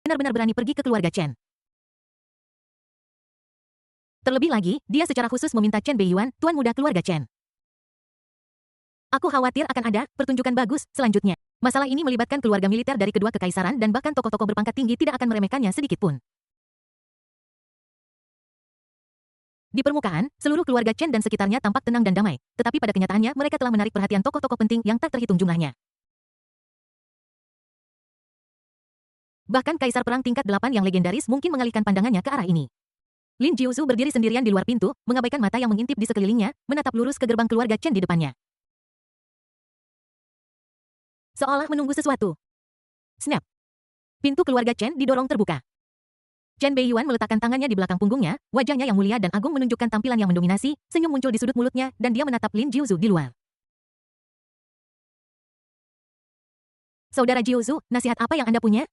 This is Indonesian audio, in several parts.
benar-benar berani pergi ke keluarga Chen. Terlebih lagi, dia secara khusus meminta Chen Beiyuan, tuan muda keluarga Chen. Aku khawatir akan ada pertunjukan bagus selanjutnya. Masalah ini melibatkan keluarga militer dari kedua kekaisaran dan bahkan tokoh-tokoh berpangkat tinggi tidak akan meremehkannya sedikit pun. Di permukaan, seluruh keluarga Chen dan sekitarnya tampak tenang dan damai, tetapi pada kenyataannya mereka telah menarik perhatian tokoh-tokoh penting yang tak terhitung jumlahnya. Bahkan kaisar perang tingkat 8 yang legendaris mungkin mengalihkan pandangannya ke arah ini. Lin Jiuzu berdiri sendirian di luar pintu, mengabaikan mata yang mengintip di sekelilingnya, menatap lurus ke gerbang keluarga Chen di depannya. Seolah menunggu sesuatu. Snap! Pintu keluarga Chen didorong terbuka. Chen Beiyuan meletakkan tangannya di belakang punggungnya, wajahnya yang mulia dan agung menunjukkan tampilan yang mendominasi, senyum muncul di sudut mulutnya, dan dia menatap Lin Jiuzu di luar. Saudara Jiuzu, nasihat apa yang Anda punya?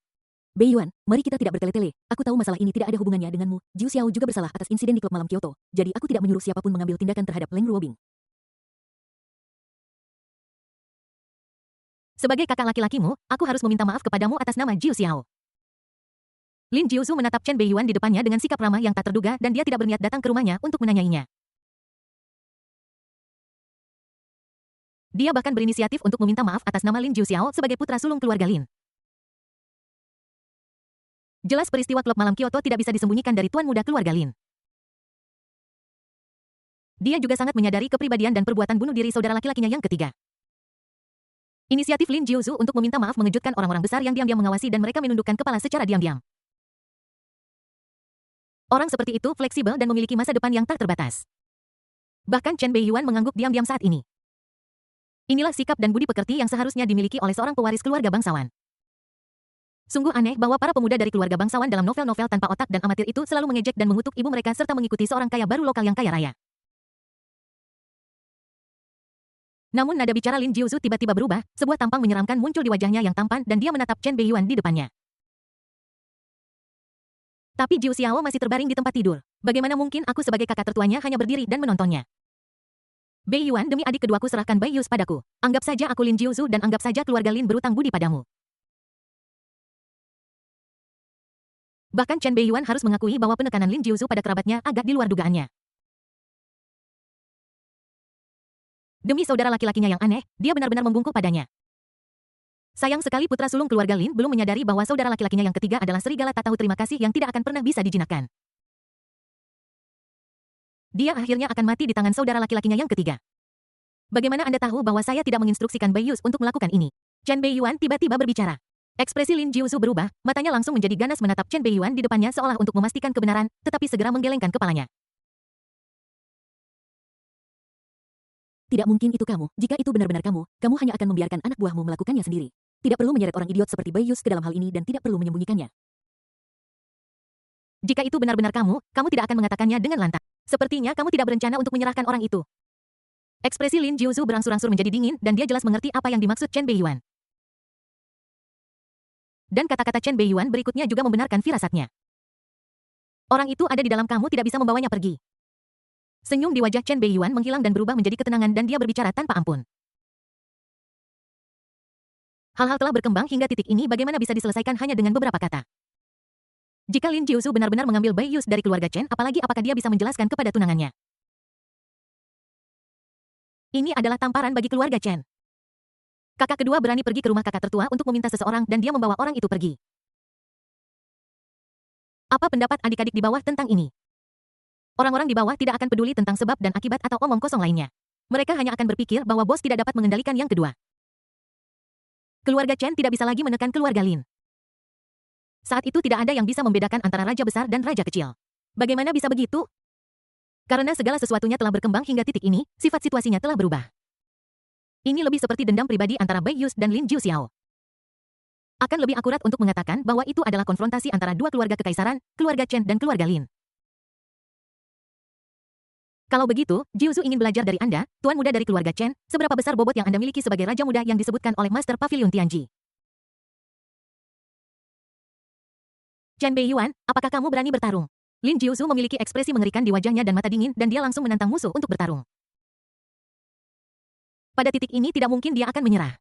Beiyuan, mari kita tidak bertele-tele. Aku tahu masalah ini tidak ada hubungannya denganmu. Jiu Xiao juga bersalah atas insiden di klub malam Kyoto. Jadi aku tidak menyuruh siapapun mengambil tindakan terhadap Leng Ruobing. Sebagai kakak laki-lakimu, aku harus meminta maaf kepadamu atas nama Jiu Xiao. Lin Jiuzu menatap Chen Beiyuan di depannya dengan sikap ramah yang tak terduga dan dia tidak berniat datang ke rumahnya untuk menanyainya. Dia bahkan berinisiatif untuk meminta maaf atas nama Lin Jiu Xiao sebagai putra sulung keluarga Lin. Jelas peristiwa klub malam Kyoto tidak bisa disembunyikan dari tuan muda keluarga Lin. Dia juga sangat menyadari kepribadian dan perbuatan bunuh diri saudara laki-lakinya yang ketiga. Inisiatif Lin Jiuzu untuk meminta maaf mengejutkan orang-orang besar yang diam-diam mengawasi dan mereka menundukkan kepala secara diam-diam. Orang seperti itu fleksibel dan memiliki masa depan yang tak terbatas. Bahkan Chen Beiyuan mengangguk diam-diam saat ini. Inilah sikap dan budi pekerti yang seharusnya dimiliki oleh seorang pewaris keluarga bangsawan. Sungguh aneh bahwa para pemuda dari keluarga bangsawan dalam novel-novel tanpa otak dan amatir itu selalu mengejek dan mengutuk ibu mereka serta mengikuti seorang kaya baru lokal yang kaya raya. Namun nada bicara Lin Jiuzu tiba-tiba berubah, sebuah tampang menyeramkan muncul di wajahnya yang tampan dan dia menatap Chen Beiyuan di depannya. Tapi Jiu Xiao masih terbaring di tempat tidur. Bagaimana mungkin aku sebagai kakak tertuanya hanya berdiri dan menontonnya? Beiyuan, demi adik keduaku serahkan Beiyus padaku. Anggap saja aku Lin Jiuzu dan anggap saja keluarga Lin berutang budi padamu. Bahkan Chen Beiyuan harus mengakui bahwa penekanan Lin Jiuzu pada kerabatnya agak di luar dugaannya. Demi saudara laki-lakinya yang aneh, dia benar-benar membungkuk padanya. Sayang sekali putra sulung keluarga Lin belum menyadari bahwa saudara laki-lakinya yang ketiga adalah serigala tak tahu terima kasih yang tidak akan pernah bisa dijinakkan. Dia akhirnya akan mati di tangan saudara laki-lakinya yang ketiga. Bagaimana Anda tahu bahwa saya tidak menginstruksikan Beiyus untuk melakukan ini? Chen Beiyuan tiba-tiba berbicara. Ekspresi Lin Jiuzu berubah, matanya langsung menjadi ganas menatap Chen Beiyuan di depannya seolah untuk memastikan kebenaran, tetapi segera menggelengkan kepalanya. Tidak mungkin itu kamu. Jika itu benar-benar kamu, kamu hanya akan membiarkan anak buahmu melakukannya sendiri. Tidak perlu menyeret orang idiot seperti Beiyus ke dalam hal ini dan tidak perlu menyembunyikannya. Jika itu benar-benar kamu, kamu tidak akan mengatakannya dengan lantang. Sepertinya kamu tidak berencana untuk menyerahkan orang itu. Ekspresi Lin Jiuzu berangsur-angsur menjadi dingin dan dia jelas mengerti apa yang dimaksud Chen Beiyuan. Dan kata-kata Chen Beiyuan berikutnya juga membenarkan firasatnya. Orang itu ada di dalam kamu tidak bisa membawanya pergi. Senyum di wajah Chen Beiyuan menghilang dan berubah menjadi ketenangan dan dia berbicara tanpa ampun. Hal-hal telah berkembang hingga titik ini bagaimana bisa diselesaikan hanya dengan beberapa kata. Jika Lin Jiuzu benar-benar mengambil Beiyus dari keluarga Chen, apakah dia bisa menjelaskan kepada tunangannya? Ini adalah tamparan bagi keluarga Chen. Kakak kedua berani pergi ke rumah kakak tertua untuk meminta seseorang dan dia membawa orang itu pergi. Apa pendapat adik-adik di bawah tentang ini? Orang-orang di bawah tidak akan peduli tentang sebab dan akibat atau omong kosong lainnya. Mereka hanya akan berpikir bahwa bos tidak dapat mengendalikan yang kedua. Keluarga Chen tidak bisa lagi menekan keluarga Lin. Saat itu tidak ada yang bisa membedakan antara raja besar dan raja kecil. Bagaimana bisa begitu? Karena segala sesuatunya telah berkembang hingga titik ini, sifat situasinya telah berubah. Ini lebih seperti dendam pribadi antara Beiyus dan Lin Jiuxiao. Akan lebih akurat untuk mengatakan bahwa itu adalah konfrontasi antara dua keluarga kekaisaran, keluarga Chen dan keluarga Lin. Kalau begitu, Jiuzu ingin belajar dari Anda, tuan muda dari keluarga Chen, seberapa besar bobot yang Anda miliki sebagai raja muda yang disebutkan oleh Master Pavilion Tianji. Chen Beiyuan, apakah kamu berani bertarung? Lin Jiuzu memiliki ekspresi mengerikan di wajahnya dan mata dingin dan dia langsung menantang musuh untuk bertarung. Pada titik ini tidak mungkin dia akan menyerah.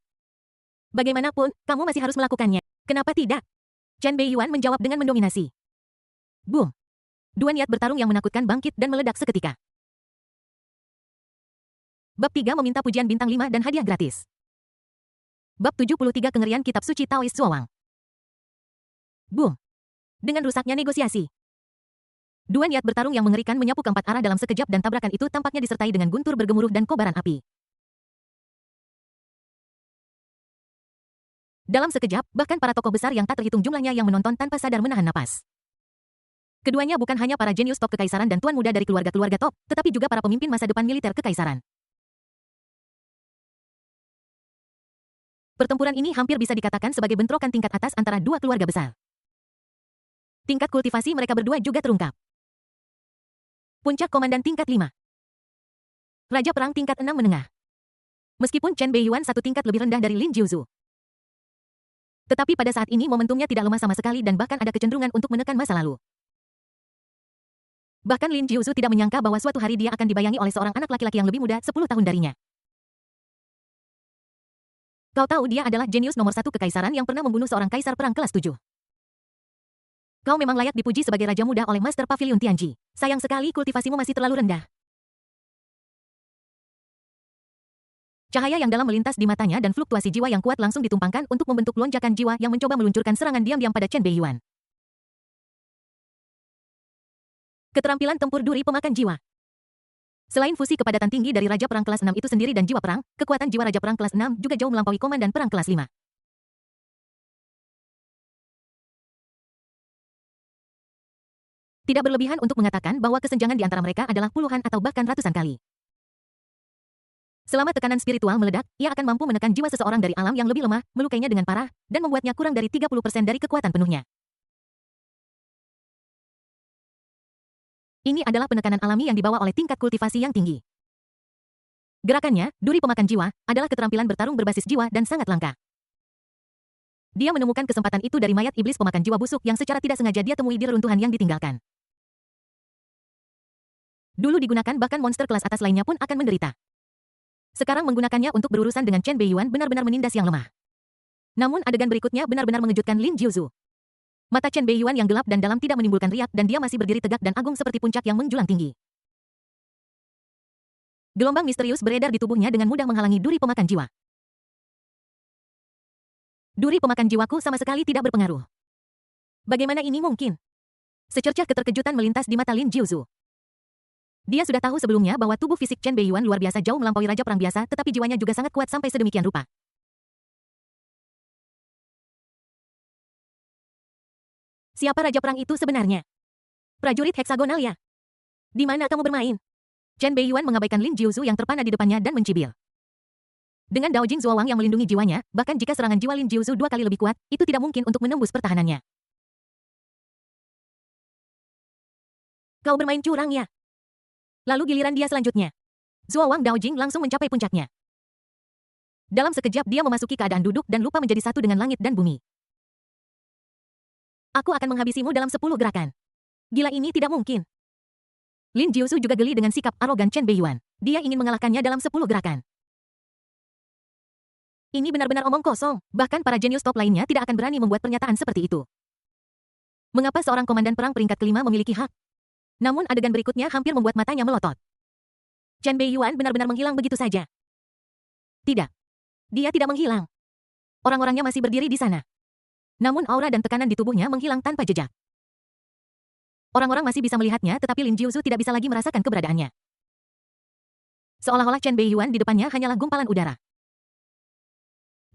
Bagaimanapun, kamu masih harus melakukannya. Kenapa tidak? Chen Beiyuan menjawab dengan mendominasi. Boom! Dua niat bertarung yang menakutkan bangkit dan meledak seketika. Bab 3 meminta pujian bintang 5 dan hadiah gratis. Bab 73 Kengerian Kitab Suci Taoist Zuowang. Boom! Dengan rusaknya negosiasi. Dua niat bertarung yang mengerikan menyapu keempat arah dalam sekejap dan tabrakan itu tampaknya disertai dengan guntur bergemuruh dan kobaran api. Dalam sekejap, bahkan para tokoh besar yang tak terhitung jumlahnya yang menonton tanpa sadar menahan napas. Keduanya bukan hanya para jenius top kekaisaran dan tuan muda dari keluarga-keluarga top, tetapi juga para pemimpin masa depan militer kekaisaran. Pertempuran ini hampir bisa dikatakan sebagai bentrokan tingkat atas antara dua keluarga besar. Tingkat kultivasi mereka berdua juga terungkap. Puncak Komandan tingkat 5. Raja Perang tingkat 6 menengah. Meskipun Chen Beiyuan satu tingkat lebih rendah dari Lin Jiuzhu. Tetapi pada saat ini momentumnya tidak lemah sama sekali dan bahkan ada kecenderungan untuk menekan masa lalu. Bahkan Lin Jiuzhu tidak menyangka bahwa suatu hari dia akan dibayangi oleh seorang anak laki-laki yang lebih muda 10 tahun darinya. Kau tahu dia adalah jenius nomor 1 kekaisaran yang pernah membunuh seorang kaisar perang kelas 7. Kau memang layak dipuji sebagai raja muda oleh Master Pavilion Tianji. Sayang sekali kultivasimu masih terlalu rendah. Cahaya yang dalam melintas di matanya dan fluktuasi jiwa yang kuat langsung ditumpangkan untuk membentuk lonjakan jiwa yang mencoba meluncurkan serangan diam-diam pada Chen Beiyuan. Keterampilan tempur duri pemakan jiwa. Selain fusi kepadatan tinggi dari Raja Perang kelas 6 itu sendiri dan jiwa perang, kekuatan jiwa Raja Perang kelas 6 juga jauh melampaui Komandan Perang kelas 5. Tidak berlebihan untuk mengatakan bahwa kesenjangan di antara mereka adalah puluhan atau bahkan ratusan kali. Selama tekanan spiritual meledak, ia akan mampu menekan jiwa seseorang dari alam yang lebih lemah, melukainya dengan parah, dan membuatnya kurang dari 30% dari kekuatan penuhnya. Ini adalah penekanan alami yang dibawa oleh tingkat kultivasi yang tinggi. Gerakannya, duri pemakan jiwa, adalah keterampilan bertarung berbasis jiwa dan sangat langka. Dia menemukan kesempatan itu dari mayat iblis pemakan jiwa busuk yang secara tidak sengaja dia temui di reruntuhan yang ditinggalkan. Dulu digunakan bahkan monster kelas atas lainnya pun akan menderita. Sekarang menggunakannya untuk berurusan dengan Chen Beiyuan benar-benar menindas yang lemah. Namun adegan berikutnya benar-benar mengejutkan Lin Jiuzhu. Mata Chen Beiyuan yang gelap dan dalam tidak menimbulkan riak dan dia masih berdiri tegak dan agung seperti puncak yang menjulang tinggi. Gelombang misterius beredar di tubuhnya dengan mudah menghalangi duri pemakan jiwa. Duri pemakan jiwaku sama sekali tidak berpengaruh. Bagaimana ini mungkin? Secercah keterkejutan melintas di mata Lin Jiuzhu. Dia sudah tahu sebelumnya bahwa tubuh fisik Chen Beiyuan luar biasa jauh melampaui Raja Perang biasa, tetapi jiwanya juga sangat kuat sampai sedemikian rupa. Siapa Raja Perang itu sebenarnya? Prajurit heksagonal ya? Di mana kamu bermain? Chen Beiyuan mengabaikan Lin Jiuzhu yang terpana di depannya dan mencibir. Dengan Daojing Zuowang yang melindungi jiwanya, bahkan jika serangan jiwa Lin Jiuzhu 2 kali lebih kuat, itu tidak mungkin untuk menembus pertahanannya. Kau bermain curang ya? Lalu giliran dia selanjutnya. Zuowang Daojing langsung mencapai puncaknya. Dalam sekejap dia memasuki keadaan duduk dan lupa menjadi satu dengan langit dan bumi. Aku akan menghabisimu dalam 10 gerakan. Gila, ini tidak mungkin. Lin Jiuzhu juga geli dengan sikap arogan Chen Beiyuan. Dia ingin mengalahkannya dalam 10 gerakan. Ini benar-benar omong kosong. Bahkan para jenius top lainnya tidak akan berani membuat pernyataan seperti itu. Mengapa seorang komandan perang peringkat kelima memiliki hak? Namun adegan berikutnya hampir membuat matanya melotot. Chen Beiyuan benar-benar menghilang begitu saja. Tidak. Dia tidak menghilang. Orang-orangnya masih berdiri di sana. Namun aura dan tekanan di tubuhnya menghilang tanpa jejak. Orang-orang masih bisa melihatnya, tetapi Lin Jiuzhu tidak bisa lagi merasakan keberadaannya. Seolah-olah Chen Beiyuan di depannya hanyalah gumpalan udara.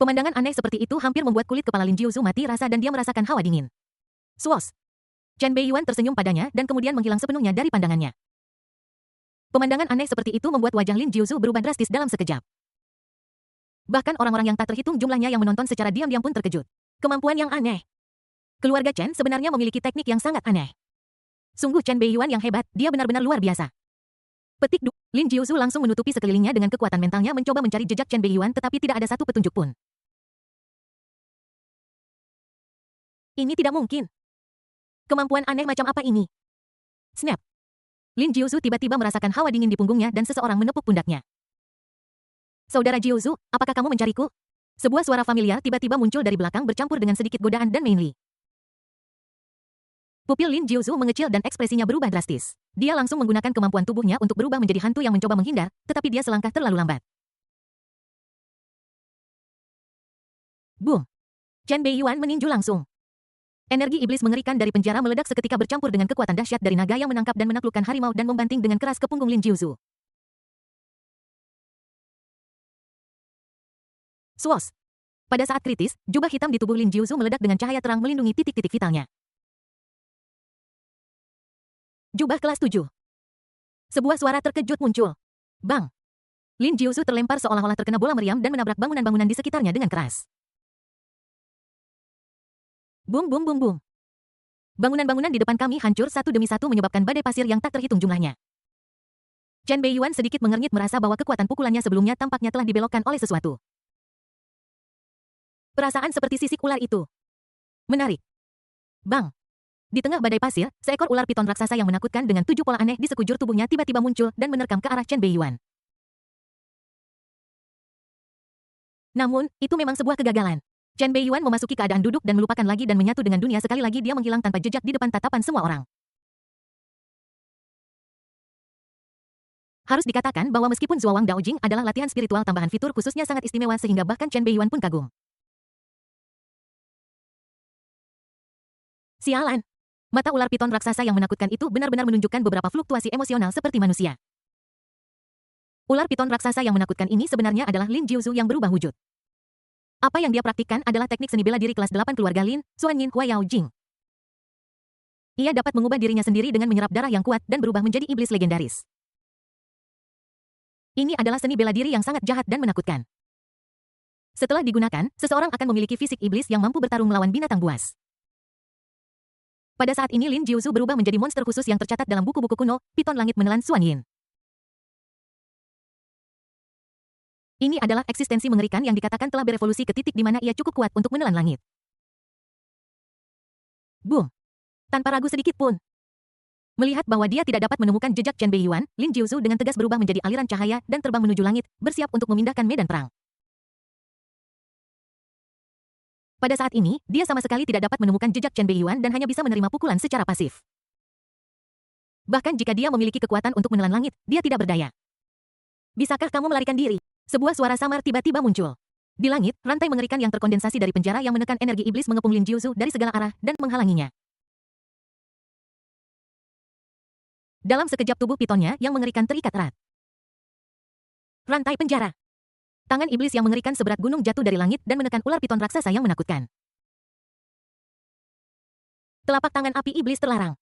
Pemandangan aneh seperti itu hampir membuat kulit kepala Lin Jiuzhu mati rasa dan dia merasakan hawa dingin. Swos! Chen Beiyuan tersenyum padanya dan kemudian menghilang sepenuhnya dari pandangannya. Pemandangan aneh seperti itu membuat wajah Lin Jiuzhu berubah drastis dalam sekejap. Bahkan orang-orang yang tak terhitung jumlahnya yang menonton secara diam-diam pun terkejut. Kemampuan yang aneh. Keluarga Chen sebenarnya memiliki teknik yang sangat aneh. Sungguh Chen Beiyuan yang hebat, dia benar-benar luar biasa. Petik 2. Lin Jiuzhu langsung menutupi sekelilingnya dengan kekuatan mentalnya mencoba mencari jejak Chen Beiyuan tetapi tidak ada satu petunjuk pun. Ini tidak mungkin. Kemampuan aneh macam apa ini? Snap. Lin Jiuzhu tiba-tiba merasakan hawa dingin di punggungnya dan seseorang menepuk pundaknya. Saudara Jiuzhu, apakah kamu mencariku? Sebuah suara familiar tiba-tiba muncul dari belakang bercampur dengan sedikit godaan dan mainly. Pupil Lin Jiuzu mengecil dan ekspresinya berubah drastis. Dia langsung menggunakan kemampuan tubuhnya untuk berubah menjadi hantu yang mencoba menghindar, tetapi dia selangkah terlalu lambat. Boom! Chen Beiyuan meninju langsung. Energi iblis mengerikan dari penjara meledak seketika bercampur dengan kekuatan dahsyat dari naga yang menangkap dan menaklukkan harimau dan membanting dengan keras ke punggung Lin Jiuzu. Swos! Pada saat kritis, jubah hitam di tubuh Lin Jiuzu meledak dengan cahaya terang melindungi titik-titik vitalnya. Jubah kelas 7. Sebuah suara terkejut muncul. Bang! Lin Jiuzu terlempar seolah-olah terkena bola meriam dan menabrak bangunan-bangunan di sekitarnya dengan keras. Bum bum bum bum. Bangunan-bangunan di depan kami hancur satu demi satu menyebabkan badai pasir yang tak terhitung jumlahnya. Chen Beiyuan sedikit mengernyit merasa bahwa kekuatan pukulannya sebelumnya tampaknya telah dibelokkan oleh sesuatu. Perasaan seperti sisik ular itu. Menarik. Bang! Di tengah badai pasir, seekor ular piton raksasa yang menakutkan dengan 7 pola aneh di sekujur tubuhnya tiba-tiba muncul dan menerkam ke arah Chen Beiyuan. Namun, itu memang sebuah kegagalan. Chen Beiyuan memasuki keadaan duduk dan melupakan lagi dan menyatu dengan dunia sekali lagi dia menghilang tanpa jejak di depan tatapan semua orang. Harus dikatakan bahwa meskipun Zuowang Daojing adalah latihan spiritual tambahan fitur khususnya sangat istimewa sehingga bahkan Chen Beiyuan pun kagum. Sialan! Mata ular piton raksasa yang menakutkan itu benar-benar menunjukkan beberapa fluktuasi emosional seperti manusia. Ular piton raksasa yang menakutkan ini sebenarnya adalah Lin Jiuzu yang berubah wujud. Apa yang dia praktikkan adalah teknik seni bela diri kelas 8 keluarga Lin, Xuanyin Huayao Jing. Ia dapat mengubah dirinya sendiri dengan menyerap darah yang kuat dan berubah menjadi iblis legendaris. Ini adalah seni bela diri yang sangat jahat dan menakutkan. Setelah digunakan, seseorang akan memiliki fisik iblis yang mampu bertarung melawan binatang buas. Pada saat ini Lin Jiuzu berubah menjadi monster khusus yang tercatat dalam buku-buku kuno, Piton Langit Menelan Xuanyin. Ini adalah eksistensi mengerikan yang dikatakan telah berevolusi ke titik di mana ia cukup kuat untuk menelan langit. Boom! Tanpa ragu sedikit pun. Melihat bahwa dia tidak dapat menemukan jejak Chen Beiyuan, Lin Jiuzu dengan tegas berubah menjadi aliran cahaya dan terbang menuju langit, bersiap untuk memindahkan medan perang. Pada saat ini, dia sama sekali tidak dapat menemukan jejak Chen Beiyuan dan hanya bisa menerima pukulan secara pasif. Bahkan jika dia memiliki kekuatan untuk menelan langit, dia tidak berdaya. Bisakah kamu melarikan diri? Sebuah suara samar tiba-tiba muncul. Di langit, rantai mengerikan yang terkondensasi dari penjara yang menekan energi iblis mengepung Lin Jiuzu dari segala arah dan menghalanginya. Dalam sekejap tubuh pitonnya yang mengerikan terikat erat. Rantai penjara. Tangan iblis yang mengerikan seberat gunung jatuh dari langit dan menekan ular piton raksasa yang menakutkan. Telapak tangan api iblis terlarang.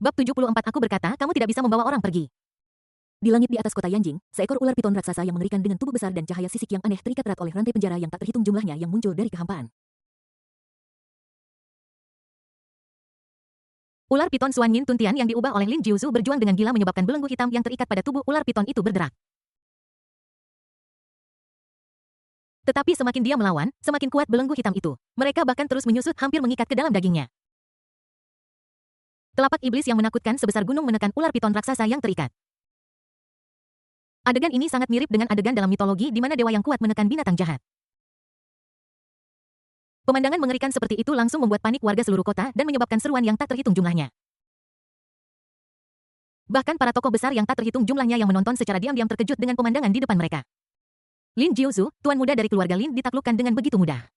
Bab 74 Aku berkata, kamu tidak bisa membawa orang pergi. Di langit di atas kota Yanjing, seekor ular piton raksasa yang mengerikan dengan tubuh besar dan cahaya sisik yang aneh terikat erat oleh rantai penjara yang tak terhitung jumlahnya yang muncul dari kehampaan. Ular piton Xuanyin Tuntian yang diubah oleh Lin Jiuzu berjuang dengan gila menyebabkan belenggu hitam yang terikat pada tubuh ular piton itu bergerak. Tetapi semakin dia melawan, semakin kuat belenggu hitam itu. Mereka bahkan terus menyusut hampir mengikat ke dalam dagingnya. Telapak iblis yang menakutkan sebesar gunung menekan ular piton raksasa yang terikat. Adegan ini sangat mirip dengan adegan dalam mitologi di mana dewa yang kuat menekan binatang jahat. Pemandangan mengerikan seperti itu langsung membuat panik warga seluruh kota dan menyebabkan seruan yang tak terhitung jumlahnya. Bahkan para tokoh besar yang tak terhitung jumlahnya yang menonton secara diam-diam terkejut dengan pemandangan di depan mereka. Lin Jiuzu, tuan muda dari keluarga Lin ditaklukkan dengan begitu mudah.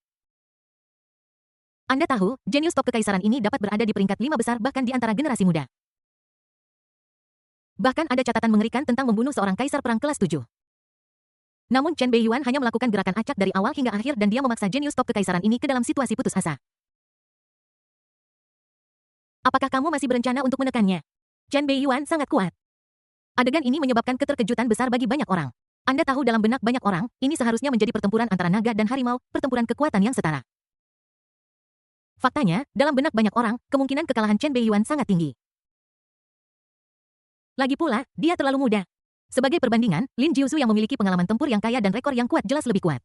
Anda tahu, jenius top kekaisaran ini dapat berada di peringkat 5 besar bahkan di antara generasi muda. Bahkan ada catatan mengerikan tentang membunuh seorang kaisar perang kelas 7. Namun Chen Beiyuan hanya melakukan gerakan acak dari awal hingga akhir dan dia memaksa jenius top kekaisaran ini ke dalam situasi putus asa. Apakah kamu masih berencana untuk menekannya? Chen Beiyuan sangat kuat. Adegan ini menyebabkan keterkejutan besar bagi banyak orang. Anda tahu dalam benak banyak orang, ini seharusnya menjadi pertempuran antara naga dan harimau, pertempuran kekuatan yang setara. Faktanya, dalam benak banyak orang, kemungkinan kekalahan Chen Beiyuan sangat tinggi. Lagi pula, dia terlalu muda. Sebagai perbandingan, Lin Jiuzu yang memiliki pengalaman tempur yang kaya dan rekor yang kuat jelas lebih kuat.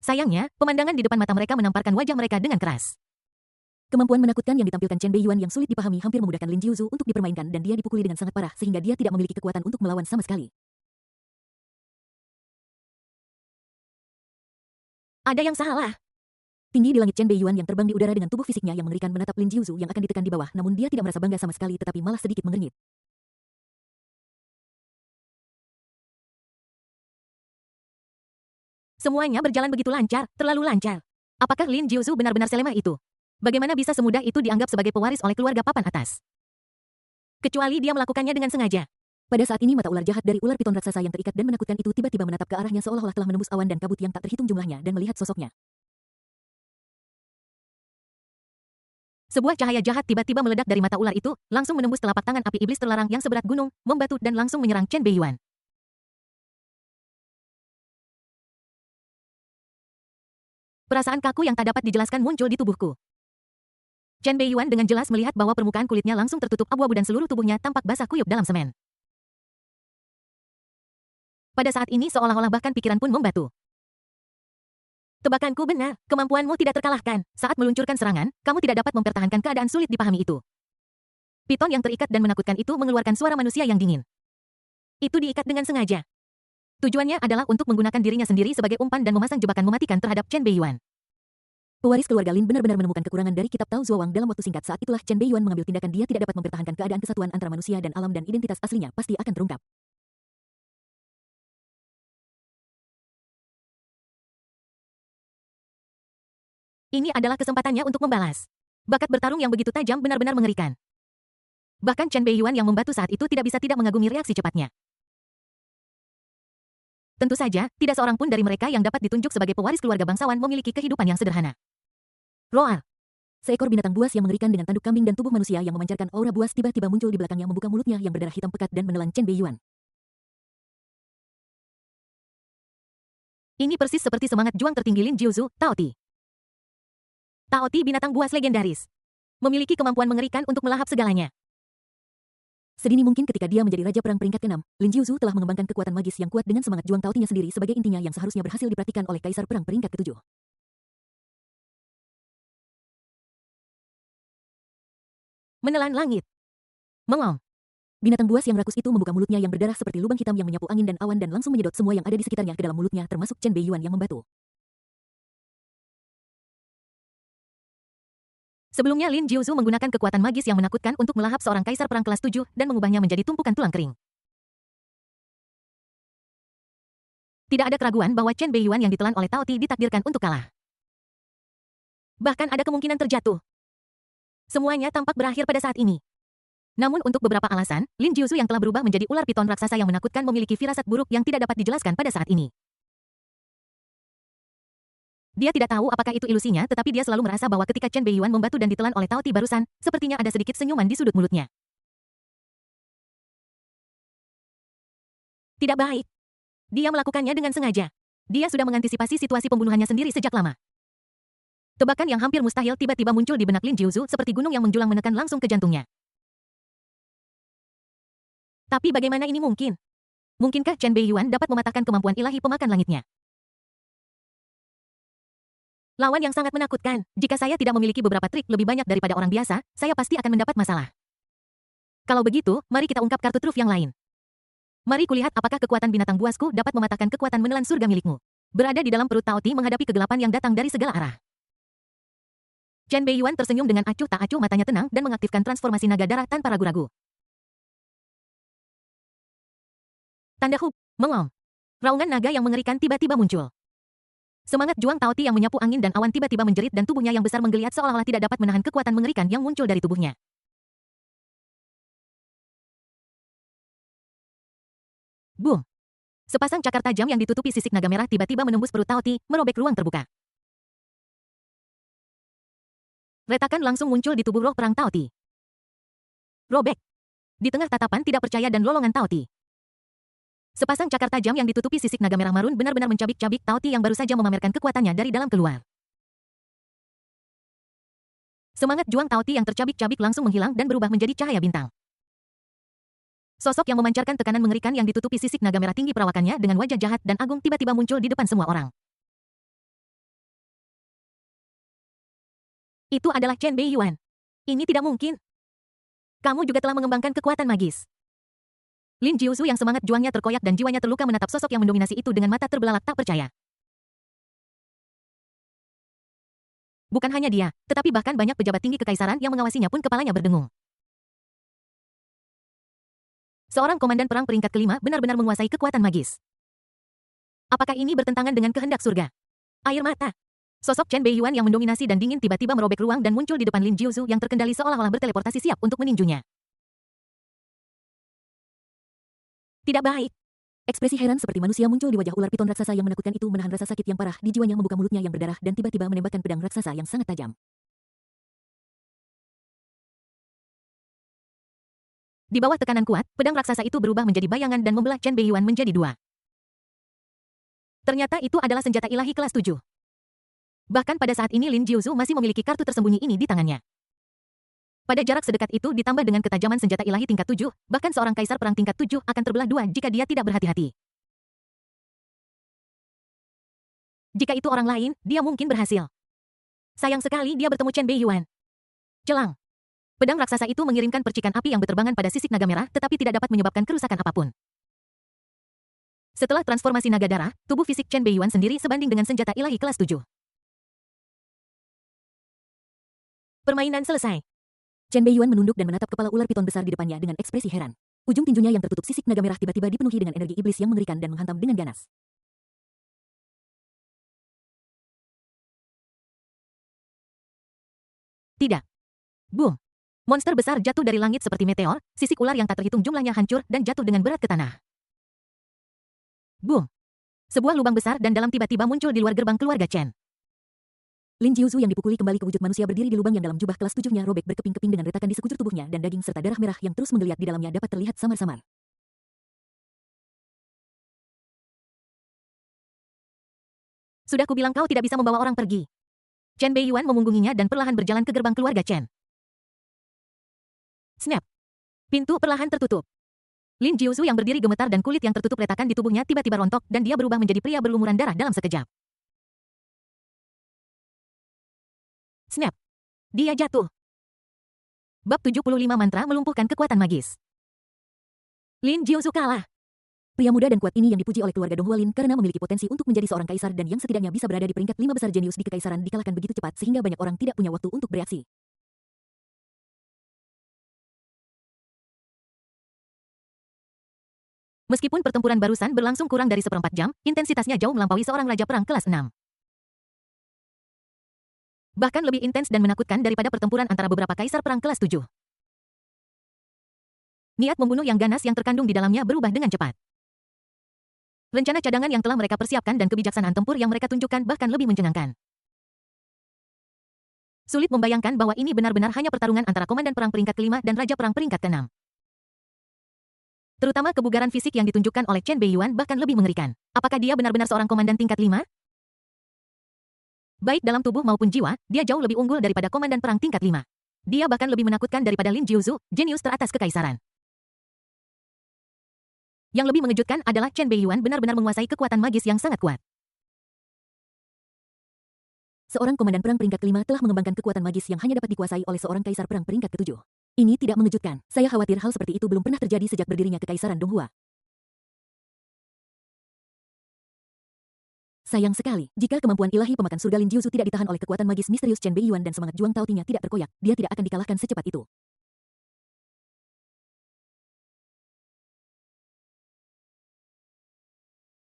Sayangnya, pemandangan di depan mata mereka menamparkan wajah mereka dengan keras. Kemampuan menakutkan yang ditampilkan Chen Beiyuan yang sulit dipahami hampir memudahkan Lin Jiuzu untuk dipermainkan dan dia dipukuli dengan sangat parah sehingga dia tidak memiliki kekuatan untuk melawan sama sekali. Ada yang salah. Tinggi di langit Chen Beiyuan yang terbang di udara dengan tubuh fisiknya yang mengerikan menatap Lin Jiuzu yang akan ditekan di bawah, namun dia tidak merasa bangga sama sekali tetapi malah sedikit mengernyit. Semuanya berjalan begitu lancar, terlalu lancar. Apakah Lin Jiuzu benar-benar selemah itu? Bagaimana bisa semudah itu dianggap sebagai pewaris oleh keluarga papan atas? Kecuali dia melakukannya dengan sengaja. Pada saat ini mata ular jahat dari ular piton raksasa yang terikat dan menakutkan itu tiba-tiba menatap ke arahnya seolah-olah telah menembus awan dan kabut yang tak terhitung jumlahnya dan melihat sosoknya. Sebuah cahaya jahat tiba-tiba meledak dari mata ular itu, langsung menembus telapak tangan api iblis terlarang yang seberat gunung, membatu dan langsung menyerang Chen Beiyuan. Perasaan kaku yang tak dapat dijelaskan muncul di tubuhku. Chen Beiyuan dengan jelas melihat bahwa permukaan kulitnya langsung tertutup abu-abu dan seluruh tubuhnya tampak basah kuyup dalam semen. Pada saat ini seolah-olah bahkan pikiran pun membatu. Tebakanku benar, kemampuanmu tidak terkalahkan. Saat meluncurkan serangan, kamu tidak dapat mempertahankan keadaan sulit dipahami itu. Piton yang terikat dan menakutkan itu mengeluarkan suara manusia yang dingin. Itu diikat dengan sengaja. Tujuannya adalah untuk menggunakan dirinya sendiri sebagai umpan dan memasang jebakan mematikan terhadap Chen Beiyuan. Pewaris keluarga Lin benar-benar menemukan kekurangan dari kitab Tao Zuowang dalam waktu singkat. Saat itulah Chen Beiyuan mengambil tindakan. Dia tidak dapat mempertahankan keadaan kesatuan antara manusia dan alam dan identitas aslinya pasti akan terungkap. Ini adalah kesempatannya untuk membalas. Bakat bertarung yang begitu tajam benar-benar mengerikan. Bahkan Chen Beiyuan yang membatu saat itu tidak bisa tidak mengagumi reaksi cepatnya. Tentu saja, tidak seorang pun dari mereka yang dapat ditunjuk sebagai pewaris keluarga bangsawan memiliki kehidupan yang sederhana. Roar. Seekor binatang buas yang mengerikan dengan tanduk kambing dan tubuh manusia yang memancarkan aura buas tiba-tiba muncul di belakangnya membuka mulutnya yang berdarah hitam pekat dan menelan Chen Beiyuan. Ini persis seperti semangat juang tertinggi Lin Jiuzu, Tao Ti. Tao Ti binatang buas legendaris. Memiliki kemampuan mengerikan untuk melahap segalanya. Sedini mungkin ketika dia menjadi raja perang peringkat ke-6, Lin Jiuzu telah mengembangkan kekuatan magis yang kuat dengan semangat juang Tao Ti-nya sendiri sebagai intinya yang seharusnya berhasil dipraktikkan oleh kaisar perang peringkat ke-7. Menelan langit. Mengom. Binatang buas yang rakus itu membuka mulutnya yang berdarah seperti lubang hitam yang menyapu angin dan awan dan langsung menyedot semua yang ada di sekitarnya ke dalam mulutnya termasuk Chen Beiyuan yang membatu. Sebelumnya Lin Jiuzu menggunakan kekuatan magis yang menakutkan untuk melahap seorang kaisar perang kelas 7 dan mengubahnya menjadi tumpukan tulang kering. Tidak ada keraguan bahwa Chen Beiyuan yang ditelan oleh Tao Ti ditakdirkan untuk kalah. Bahkan ada kemungkinan terjatuh. Semuanya tampak berakhir pada saat ini. Namun untuk beberapa alasan, Lin Jiuzu yang telah berubah menjadi ular piton raksasa yang menakutkan memiliki firasat buruk yang tidak dapat dijelaskan pada saat ini. Dia tidak tahu apakah itu ilusinya, tetapi dia selalu merasa bahwa ketika Chen Beiyuan membatu dan ditelan oleh Tao Ti barusan, sepertinya ada sedikit senyuman di sudut mulutnya. Tidak baik. Dia melakukannya dengan sengaja. Dia sudah mengantisipasi situasi pembunuhannya sendiri sejak lama. Tebakan yang hampir mustahil tiba-tiba muncul di benak Lin Jiuzu seperti gunung yang menjulang menekan langsung ke jantungnya. Tapi bagaimana ini mungkin? Mungkinkah Chen Beiyuan dapat mematahkan kemampuan ilahi pemakan langitnya? Lawan yang sangat menakutkan. Jika saya tidak memiliki beberapa trik lebih banyak daripada orang biasa, saya pasti akan mendapat masalah. Kalau begitu, mari kita ungkap kartu truf yang lain. Mari kulihat apakah kekuatan binatang buasku dapat mematahkan kekuatan menelan surga milikmu. Berada di dalam perut Tao Ti menghadapi kegelapan yang datang dari segala arah. Chen Beiyuan tersenyum dengan acuh tak acuh, matanya tenang dan mengaktifkan transformasi naga darah tanpa ragu-ragu. Tanda hub, mengom. Raungan naga yang mengerikan tiba-tiba muncul. Semangat juang Tao Ti yang menyapu angin dan awan tiba-tiba menjerit dan tubuhnya yang besar menggeliat seolah-olah tidak dapat menahan kekuatan mengerikan yang muncul dari tubuhnya. Boom! Sepasang cakar tajam yang ditutupi sisik naga merah tiba-tiba menembus perut Tao Ti, merobek ruang terbuka. Retakan langsung muncul di tubuh roh perang Tao Ti. Robek. Di tengah tatapan tidak percaya dan lolongan Tao Ti. Sepasang cakar tajam yang ditutupi sisik naga merah marun benar-benar mencabik-cabik Tao Ti yang baru saja memamerkan kekuatannya dari dalam keluar. Semangat juang Tao Ti yang tercabik-cabik langsung menghilang dan berubah menjadi cahaya bintang. Sosok yang memancarkan tekanan mengerikan yang ditutupi sisik naga merah tinggi perawakannya dengan wajah jahat dan agung tiba-tiba muncul di depan semua orang. Itu adalah Chen Beiyuan. Ini tidak mungkin. Kamu juga telah mengembangkan kekuatan magis. Lin Jiuzu yang semangat juangnya terkoyak dan jiwanya terluka menatap sosok yang mendominasi itu dengan mata terbelalak tak percaya. Bukan hanya dia, tetapi bahkan banyak pejabat tinggi kekaisaran yang mengawasinya pun kepalanya berdengung. Seorang komandan perang peringkat kelima benar-benar menguasai kekuatan magis. Apakah ini bertentangan dengan kehendak surga? Air mata. Sosok Chen Beiyuan yang mendominasi dan dingin tiba-tiba merobek ruang dan muncul di depan Lin Jiuzu yang terkendali seolah-olah berteleportasi siap untuk meninjunya. Tidak baik. Ekspresi heran seperti manusia muncul di wajah ular piton raksasa yang menakutkan itu menahan rasa sakit yang parah di jiwanya membuka mulutnya yang berdarah dan tiba-tiba menembakkan pedang raksasa yang sangat tajam. Di bawah tekanan kuat, pedang raksasa itu berubah menjadi bayangan dan membelah Chen Beiyuan menjadi dua. Ternyata itu adalah senjata ilahi kelas 7. Bahkan pada saat ini Lin Jiuzu masih memiliki kartu tersembunyi ini di tangannya. Pada jarak sedekat itu ditambah dengan ketajaman senjata ilahi tingkat 7, bahkan seorang kaisar perang tingkat 7 akan terbelah dua jika dia tidak berhati-hati. Jika itu orang lain, dia mungkin berhasil. Sayang sekali dia bertemu Chen Beiyuan. Celang. Pedang raksasa itu mengirimkan percikan api yang berterbangan pada sisik naga merah tetapi tidak dapat menyebabkan kerusakan apapun. Setelah transformasi naga darah, tubuh fisik Chen Beiyuan sendiri sebanding dengan senjata ilahi kelas 7. Permainan selesai. Chen Beiyuan menunduk dan menatap kepala ular piton besar di depannya dengan ekspresi heran. Ujung tinjunya yang tertutup sisik naga merah tiba-tiba dipenuhi dengan energi iblis yang mengerikan dan menghantam dengan ganas. Tidak. Boom. Monster besar jatuh dari langit seperti meteor, sisik ular yang tak terhitung jumlahnya hancur dan jatuh dengan berat ke tanah. Boom. Sebuah lubang besar dan dalam tiba-tiba muncul di luar gerbang keluarga Chen. Lin Jiuzu yang dipukuli kembali ke wujud manusia berdiri di lubang yang dalam jubah kelas 7-nya robek berkeping-keping dengan retakan di sekujur tubuhnya dan daging serta darah merah yang terus menggeliat di dalamnya dapat terlihat samar-samar. Sudah kubilang kau tidak bisa membawa orang pergi. Chen Beiyuan memunggunginya dan perlahan berjalan ke gerbang keluarga Chen. Snap. Pintu perlahan tertutup. Lin Jiuzu yang berdiri gemetar dan kulit yang tertutup retakan di tubuhnya tiba-tiba rontok dan dia berubah menjadi pria berlumuran darah dalam sekejap. Snap. Dia jatuh. Bab 75 mantra melumpuhkan kekuatan magis. Lin Jiuzu kalah. Pria muda dan kuat ini yang dipuji oleh keluarga Dong Hualin karena memiliki potensi untuk menjadi seorang kaisar dan yang setidaknya bisa berada di peringkat 5 besar jenius di kekaisaran dikalahkan begitu cepat sehingga banyak orang tidak punya waktu untuk bereaksi. Meskipun pertempuran barusan berlangsung kurang dari seperempat jam, intensitasnya jauh melampaui seorang raja perang kelas 6. Bahkan lebih intens dan menakutkan daripada pertempuran antara beberapa kaisar perang kelas 7. Niat membunuh yang ganas yang terkandung di dalamnya berubah dengan cepat. Rencana cadangan yang telah mereka persiapkan dan kebijaksanaan tempur yang mereka tunjukkan bahkan lebih mencengangkan. Sulit membayangkan bahwa ini benar-benar hanya pertarungan antara komandan perang peringkat kelima dan raja perang peringkat keenam. Terutama kebugaran fisik yang ditunjukkan oleh Chen Beiyuan bahkan lebih mengerikan. Apakah dia benar-benar seorang komandan tingkat 5? Baik dalam tubuh maupun jiwa, dia jauh lebih unggul daripada komandan perang tingkat 5. Dia bahkan lebih menakutkan daripada Lin Jiuzu, jenius teratas kekaisaran. Yang lebih mengejutkan adalah Chen Beiyuan benar-benar menguasai kekuatan magis yang sangat kuat. Seorang komandan perang peringkat kelima telah mengembangkan kekuatan magis yang hanya dapat dikuasai oleh seorang kaisar perang peringkat ketujuh. Ini tidak mengejutkan. Saya khawatir hal seperti itu belum pernah terjadi sejak berdirinya kekaisaran Donghua. Sayang sekali, jika kemampuan ilahi pemakan surga Lin Jiuzu tidak ditahan oleh kekuatan magis misterius Chen Beiyuan dan semangat juang Taotinya tidak terkoyak, dia tidak akan dikalahkan secepat itu.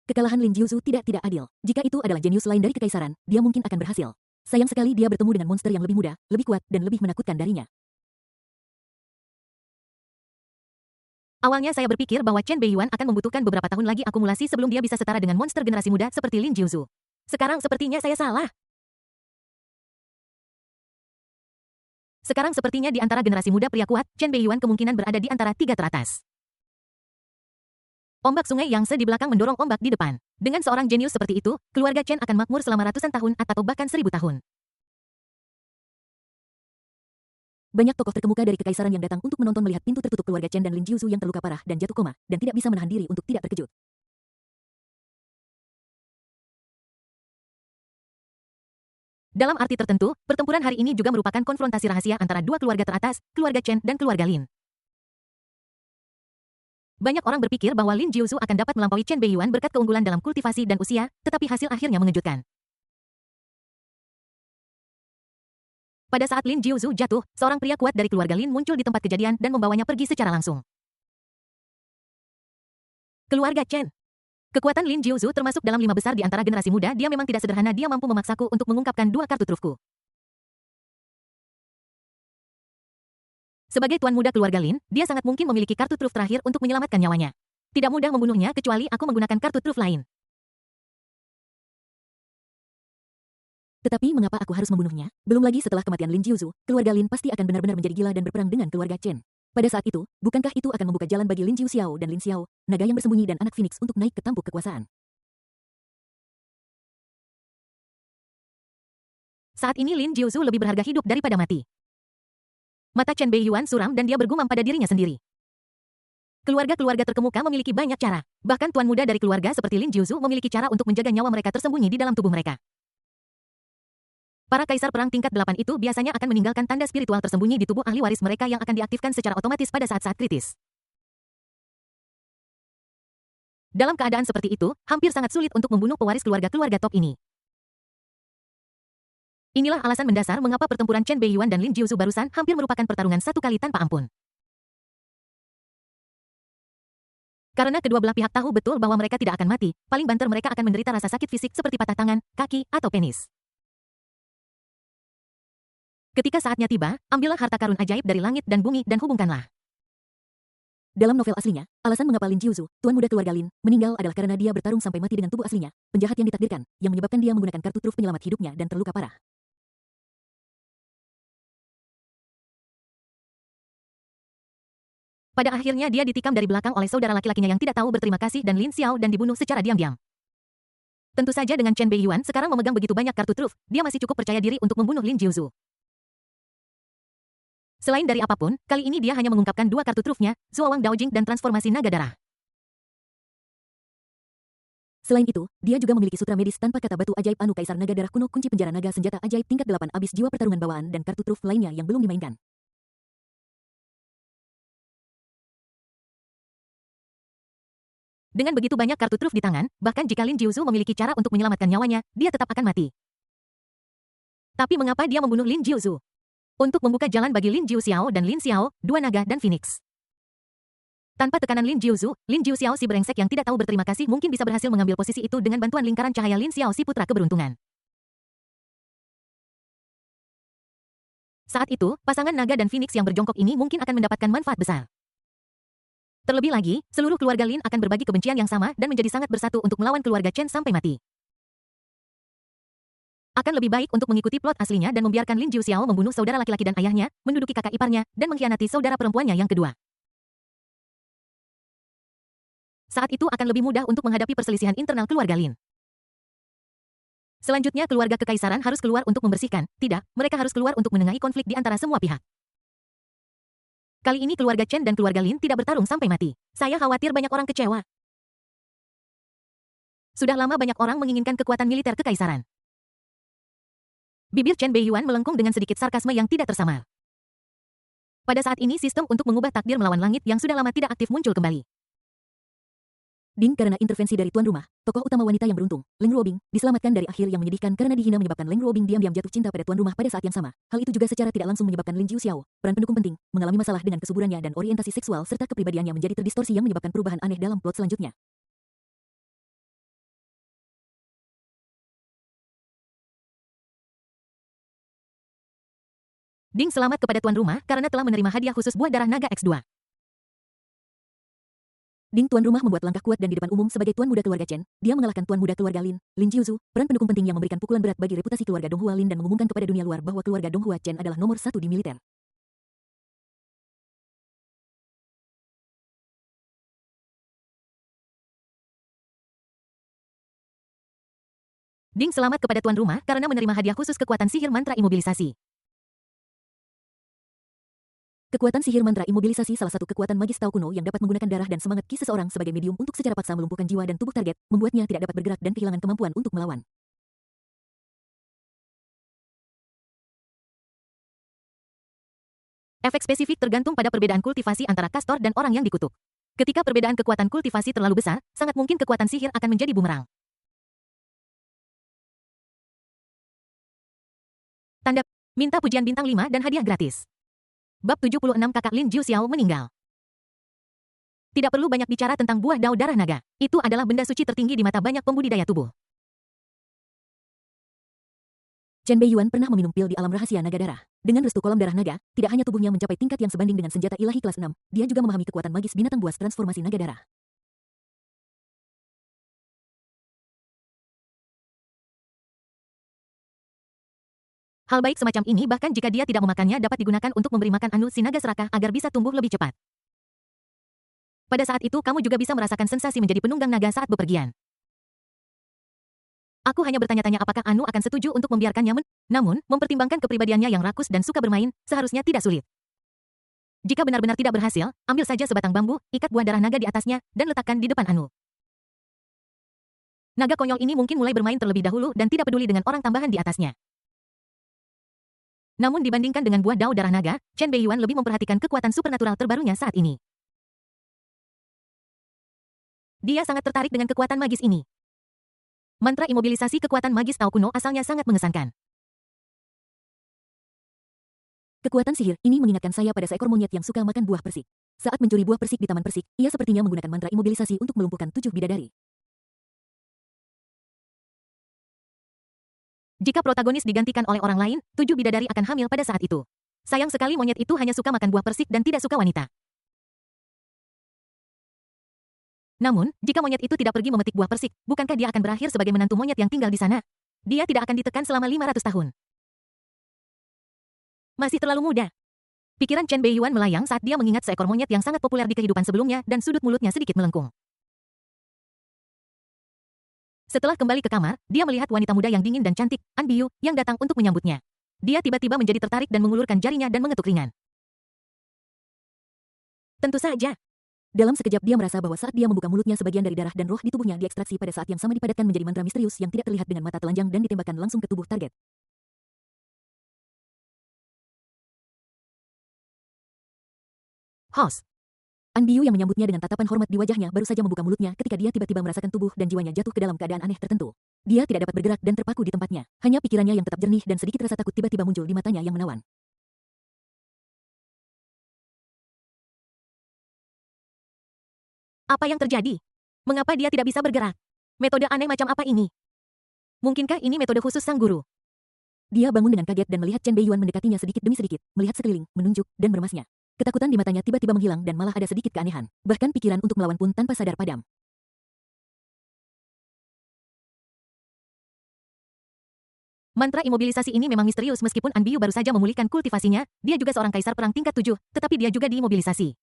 Kekalahan Lin Jiuzu tidak adil. Jika itu adalah jenius lain dari kekaisaran, dia mungkin akan berhasil. Sayang sekali dia bertemu dengan monster yang lebih muda, lebih kuat, dan lebih menakutkan darinya. Awalnya saya berpikir bahwa Chen Beiyuan akan membutuhkan beberapa tahun lagi akumulasi sebelum dia bisa setara dengan monster generasi muda seperti Lin Jiuzu. Sekarang sepertinya saya salah. Sekarang sepertinya di antara generasi muda pria kuat, Chen Beiyuan kemungkinan berada di antara 3 teratas. Ombak sungai Yangtze di belakang mendorong ombak di depan. Dengan seorang jenius seperti itu, keluarga Chen akan makmur selama ratusan tahun atau bahkan 1000 tahun. Banyak tokoh terkemuka dari kekaisaran yang datang untuk menonton melihat pintu tertutup keluarga Chen dan Lin Jiuzu yang terluka parah dan jatuh koma, dan tidak bisa menahan diri untuk tidak terkejut. Dalam arti tertentu, pertempuran hari ini juga merupakan konfrontasi rahasia antara dua keluarga teratas, keluarga Chen dan keluarga Lin. Banyak orang berpikir bahwa Lin Jiuzu akan dapat melampaui Chen Beiyuan berkat keunggulan dalam kultivasi dan usia, tetapi hasil akhirnya mengejutkan. Pada saat Lin Jiuzu jatuh, seorang pria kuat dari keluarga Lin muncul di tempat kejadian dan membawanya pergi secara langsung. Keluarga Chen. Kekuatan Lin Jiuzu termasuk dalam 5 besar di antara generasi muda. Dia memang tidak sederhana. Dia mampu memaksaku untuk mengungkapkan 2 kartu trufku. Sebagai tuan muda keluarga Lin, dia sangat mungkin memiliki kartu truf terakhir untuk menyelamatkan nyawanya. Tidak mudah membunuhnya kecuali aku menggunakan kartu truf lain. Tetapi mengapa aku harus membunuhnya? Belum lagi setelah kematian Lin Jiuzu, keluarga Lin pasti akan benar-benar menjadi gila dan berperang dengan keluarga Chen. Pada saat itu, bukankah itu akan membuka jalan bagi Lin Jiuxiao dan Lin Xiao, naga yang bersembunyi dan anak Phoenix untuk naik ke tampuk kekuasaan? Saat ini Lin Jiuzu lebih berharga hidup daripada mati. Mata Chen Beiyuan suram dan dia bergumam pada dirinya sendiri. Keluarga-keluarga terkemuka memiliki banyak cara. Bahkan tuan muda dari keluarga seperti Lin Jiuzu memiliki cara untuk menjaga nyawa mereka tersembunyi di dalam tubuh mereka. Para kaisar perang tingkat 8 itu biasanya akan meninggalkan tanda spiritual tersembunyi di tubuh ahli waris mereka yang akan diaktifkan secara otomatis pada saat-saat kritis. Dalam keadaan seperti itu, hampir sangat sulit untuk membunuh pewaris keluarga-keluarga top ini. Inilah alasan mendasar mengapa pertempuran Chen Beiyuan dan Lin Jiuzu barusan hampir merupakan pertarungan satu kali tanpa ampun. Karena kedua belah pihak tahu betul bahwa mereka tidak akan mati, paling banter mereka akan menderita rasa sakit fisik seperti patah tangan, kaki, atau penis. Ketika saatnya tiba, ambillah harta karun ajaib dari langit dan bumi dan hubungkanlah. Dalam novel aslinya, alasan mengapa Lin Jiuzu, tuan muda keluarga Lin, meninggal adalah karena dia bertarung sampai mati dengan tubuh aslinya, penjahat yang ditakdirkan, yang menyebabkan dia menggunakan kartu truf penyelamat hidupnya dan terluka parah. Pada akhirnya dia ditikam dari belakang oleh saudara laki-lakinya yang tidak tahu berterima kasih dan Lin Xiao dan dibunuh secara diam-diam. Tentu saja dengan Chen Beiyuan sekarang memegang begitu banyak kartu truf, dia masih cukup percaya diri untuk membunuh Lin Jiuzu. Selain dari apapun, kali ini dia hanya mengungkapkan 2 kartu trufnya, Zuowang Daojing dan transformasi naga darah. Selain itu, dia juga memiliki sutra medis tanpa kata batu ajaib anu kaisar naga darah kuno, kunci penjara naga senjata ajaib tingkat 8 abis jiwa pertarungan bawaan dan kartu truf lainnya yang belum dimainkan. Dengan begitu banyak kartu truf di tangan, bahkan jika Lin Jiuzu memiliki cara untuk menyelamatkan nyawanya, dia tetap akan mati. Tapi mengapa dia membunuh Lin Jiuzu? Untuk membuka jalan bagi Lin Jiuxiao dan Lin Xiao, 2 naga dan Phoenix. Tanpa tekanan Lin Jiuzu, Lin Jiuxiao si brengsek yang tidak tahu berterima kasih mungkin bisa berhasil mengambil posisi itu dengan bantuan lingkaran cahaya Lin Xiao si putra keberuntungan. Saat itu, pasangan naga dan Phoenix yang berjongkok ini mungkin akan mendapatkan manfaat besar. Terlebih lagi, seluruh keluarga Lin akan berbagi kebencian yang sama dan menjadi sangat bersatu untuk melawan keluarga Chen sampai mati. Akan lebih baik untuk mengikuti plot aslinya dan membiarkan Lin Jiuxiao membunuh saudara laki-laki dan ayahnya, menduduki kakak iparnya, dan mengkhianati saudara perempuannya yang kedua. Saat itu akan lebih mudah untuk menghadapi perselisihan internal keluarga Lin. Selanjutnya keluarga kekaisaran harus keluar untuk membersihkan, tidak, mereka harus keluar untuk menengahi konflik di antara semua pihak. Kali ini keluarga Chen dan keluarga Lin tidak bertarung sampai mati. Saya khawatir banyak orang kecewa. Sudah lama banyak orang menginginkan kekuatan militer kekaisaran. Bibir Chen Beiyuan melengkung dengan sedikit sarkasme yang tidak tersamar. Pada saat ini sistem untuk mengubah takdir melawan langit yang sudah lama tidak aktif muncul kembali. Ding, karena intervensi dari tuan rumah, tokoh utama wanita yang beruntung, Leng Ruobing, diselamatkan dari akhir yang menyedihkan karena dihina menyebabkan Leng Ruobing diam-diam jatuh cinta pada tuan rumah pada saat yang sama. Hal itu juga secara tidak langsung menyebabkan Lin Jiuxiao, peran pendukung penting, mengalami masalah dengan kesuburannya dan orientasi seksual serta kepribadiannya menjadi terdistorsi yang menyebabkan perubahan aneh dalam plot selanjutnya. Ding selamat kepada tuan rumah karena telah menerima hadiah khusus buah darah naga X2. Ding, tuan rumah membuat langkah kuat dan di depan umum sebagai tuan muda keluarga Chen, dia mengalahkan tuan muda keluarga Lin, Lin Jiuzu, peran pendukung penting yang memberikan pukulan berat bagi reputasi keluarga Donghua Lin dan mengumumkan kepada dunia luar bahwa keluarga Donghua Chen adalah nomor 1 di militer. Ding selamat kepada tuan rumah karena menerima hadiah khusus kekuatan sihir mantra imobilisasi. Kekuatan sihir mantra imobilisasi salah satu kekuatan magis Tao kuno yang dapat menggunakan darah dan semangat ki seseorang sebagai medium untuk secara paksa melumpuhkan jiwa dan tubuh target, membuatnya tidak dapat bergerak dan kehilangan kemampuan untuk melawan. Efek spesifik tergantung pada perbedaan kultivasi antara kastor dan orang yang dikutuk. Ketika perbedaan kekuatan kultivasi terlalu besar, sangat mungkin kekuatan sihir akan menjadi bumerang. Tanda Minta pujian bintang 5 dan hadiah gratis. Bab 76 Kakak Lin Jiu Xiao meninggal. Tidak perlu banyak bicara tentang buah dao darah naga. Itu adalah benda suci tertinggi di mata banyak pembudidaya tubuh. Chen Beiyuan pernah meminum pil di alam rahasia naga darah. Dengan restu kolam darah naga, tidak hanya tubuhnya mencapai tingkat yang sebanding dengan senjata ilahi kelas 6, dia juga memahami kekuatan magis binatang buas transformasi naga darah. Hal baik semacam ini bahkan jika dia tidak memakannya dapat digunakan untuk memberi makan anu si naga serakah agar bisa tumbuh lebih cepat. Pada saat itu kamu juga bisa merasakan sensasi menjadi penunggang naga saat bepergian. Aku hanya bertanya-tanya apakah Anu akan setuju untuk membiarkannya namun, mempertimbangkan kepribadiannya yang rakus dan suka bermain, seharusnya tidak sulit. Jika benar-benar tidak berhasil, ambil saja sebatang bambu, ikat buah darah naga di atasnya, dan letakkan di depan Anu. Naga konyol ini mungkin mulai bermain terlebih dahulu dan tidak peduli dengan orang tambahan di atasnya. Namun dibandingkan dengan buah dao darah naga, Chen Beiyuan lebih memperhatikan kekuatan supernatural terbarunya saat ini. Dia sangat tertarik dengan kekuatan magis ini. Mantra imobilisasi kekuatan magis Tao kuno asalnya sangat mengesankan. Kekuatan sihir ini mengingatkan saya pada seekor monyet yang suka makan buah persik. Saat mencuri buah persik di taman persik, ia sepertinya menggunakan mantra imobilisasi untuk melumpuhkan 7 bidadari. Jika protagonis digantikan oleh orang lain, 7 bidadari akan hamil pada saat itu. Sayang sekali monyet itu hanya suka makan buah persik dan tidak suka wanita. Namun, jika monyet itu tidak pergi memetik buah persik, bukankah dia akan berakhir sebagai menantu monyet yang tinggal di sana? Dia tidak akan ditekan selama 500 tahun. Masih terlalu muda. Pikiran Chen Beiyuan melayang saat dia mengingat seekor monyet yang sangat populer di kehidupan sebelumnya dan sudut mulutnya sedikit melengkung. Setelah kembali ke kamar, dia melihat wanita muda yang dingin dan cantik, An Biyu, yang datang untuk menyambutnya. Dia tiba-tiba menjadi tertarik dan mengulurkan jarinya dan mengetuk ringan. Tentu saja. Dalam sekejap dia merasa bahwa saat dia membuka mulutnya sebagian dari darah dan roh di tubuhnya diekstraksi pada saat yang sama dipadatkan menjadi mantra misterius yang tidak terlihat dengan mata telanjang dan ditembakkan langsung ke tubuh target. Hos. An Biyu yang menyambutnya dengan tatapan hormat di wajahnya baru saja membuka mulutnya ketika dia tiba-tiba merasakan tubuh dan jiwanya jatuh ke dalam keadaan aneh tertentu. Dia tidak dapat bergerak dan terpaku di tempatnya. Hanya pikirannya yang tetap jernih dan sedikit rasa takut tiba-tiba muncul di matanya yang menawan. Apa yang terjadi? Mengapa dia tidak bisa bergerak? Metode aneh macam apa ini? Mungkinkah ini metode khusus sang guru? Dia bangun dengan kaget dan melihat Chen Beiyuan mendekatinya sedikit demi sedikit, melihat sekeliling, menunjuk, dan meremasnya. Ketakutan di matanya tiba-tiba menghilang dan malah ada sedikit keanehan. Bahkan pikiran untuk melawan pun tanpa sadar padam. Mantra imobilisasi ini memang misterius meskipun An Biyu baru saja memulihkan kultivasinya, dia juga seorang kaisar perang tingkat 7, tetapi dia juga diimobilisasi.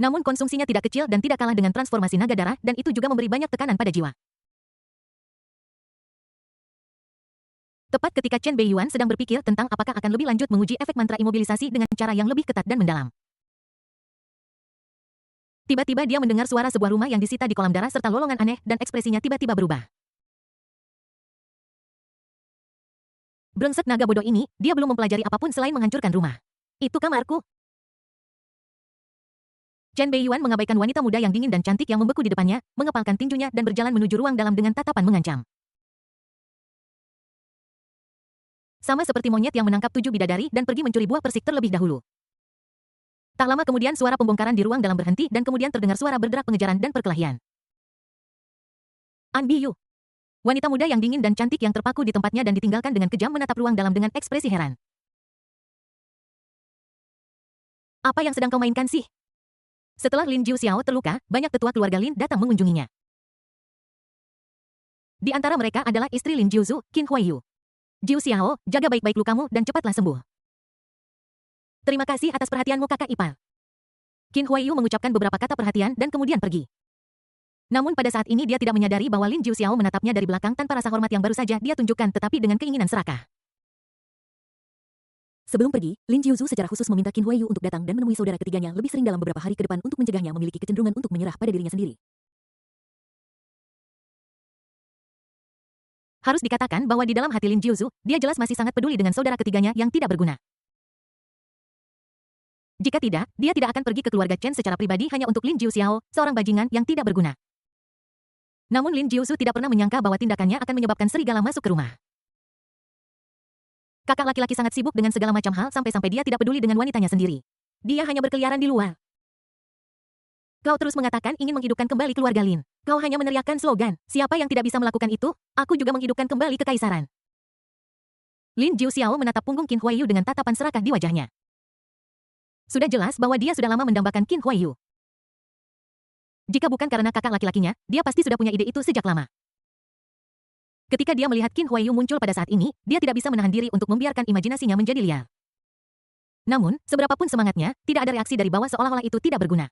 Namun konsumsinya tidak kecil dan tidak kalah dengan transformasi naga darah dan itu juga memberi banyak tekanan pada jiwa. Tepat ketika Chen Beiyuan sedang berpikir tentang apakah akan lebih lanjut menguji efek mantra imobilisasi dengan cara yang lebih ketat dan mendalam. Tiba-tiba dia mendengar suara sebuah rumah yang disita di kolam darah serta lolongan aneh dan ekspresinya tiba-tiba berubah. Brengsek naga bodoh ini, dia belum mempelajari apapun selain menghancurkan rumah. Itu kamarku. Chen Beiyuan mengabaikan wanita muda yang dingin dan cantik yang membeku di depannya, mengepalkan tinjunya dan berjalan menuju ruang dalam dengan tatapan mengancam. Sama seperti monyet yang menangkap 7 bidadari dan pergi mencuri buah persik terlebih dahulu. Tak lama kemudian suara pembongkaran di ruang dalam berhenti dan kemudian terdengar suara berderak pengejaran dan perkelahian. An Biyu. Wanita muda yang dingin dan cantik yang terpaku di tempatnya dan ditinggalkan dengan kejam menatap ruang dalam dengan ekspresi heran. Apa yang sedang kau mainkan sih? Setelah Lin Jiu Xiao terluka, banyak tetua keluarga Lin datang mengunjunginya. Di antara mereka adalah istri Lin Jiuzu, Qin Huaiyu. Jiu Xiao, jaga baik-baik lukamu dan cepatlah sembuh. Terima kasih atas perhatianmu kakak ipar. Qin Huaiyu mengucapkan beberapa kata perhatian dan kemudian pergi. Namun pada saat ini dia tidak menyadari bahwa Lin Jiu Xiao menatapnya dari belakang tanpa rasa hormat yang baru saja dia tunjukkan tetapi dengan keinginan serakah. Sebelum pergi, Lin Jiuzu secara khusus meminta Qin Huaiyu untuk datang dan menemui saudara ketiganya lebih sering dalam beberapa hari ke depan untuk mencegahnya memiliki kecenderungan untuk menyerah pada dirinya sendiri. Harus dikatakan bahwa di dalam hati Lin Jiuzu, dia jelas masih sangat peduli dengan saudara ketiganya yang tidak berguna. Jika tidak, dia tidak akan pergi ke keluarga Chen secara pribadi hanya untuk Lin Jiu Xiao, seorang bajingan yang tidak berguna. Namun Lin Jiusu tidak pernah menyangka bahwa tindakannya akan menyebabkan serigala masuk ke rumah. Kakak laki-laki sangat sibuk dengan segala macam hal sampai-sampai dia tidak peduli dengan wanitanya sendiri. Dia hanya berkeliaran di luar. Kau terus mengatakan ingin menghidupkan kembali keluarga Lin. Kau hanya meneriakkan slogan, siapa yang tidak bisa melakukan itu, aku juga menghidupkan kembali kekaisaran. Lin Jiuxiao menatap punggung Qin Huaiyu dengan tatapan serakah di wajahnya. Sudah jelas bahwa dia sudah lama mendambakan Qin Huaiyu. Jika bukan karena kakak laki-lakinya, dia pasti sudah punya ide itu sejak lama. Ketika dia melihat Qin Huaiyu muncul pada saat ini, dia tidak bisa menahan diri untuk membiarkan imajinasinya menjadi liar. Namun, seberapapun semangatnya, tidak ada reaksi dari bawah seolah-olah itu tidak berguna.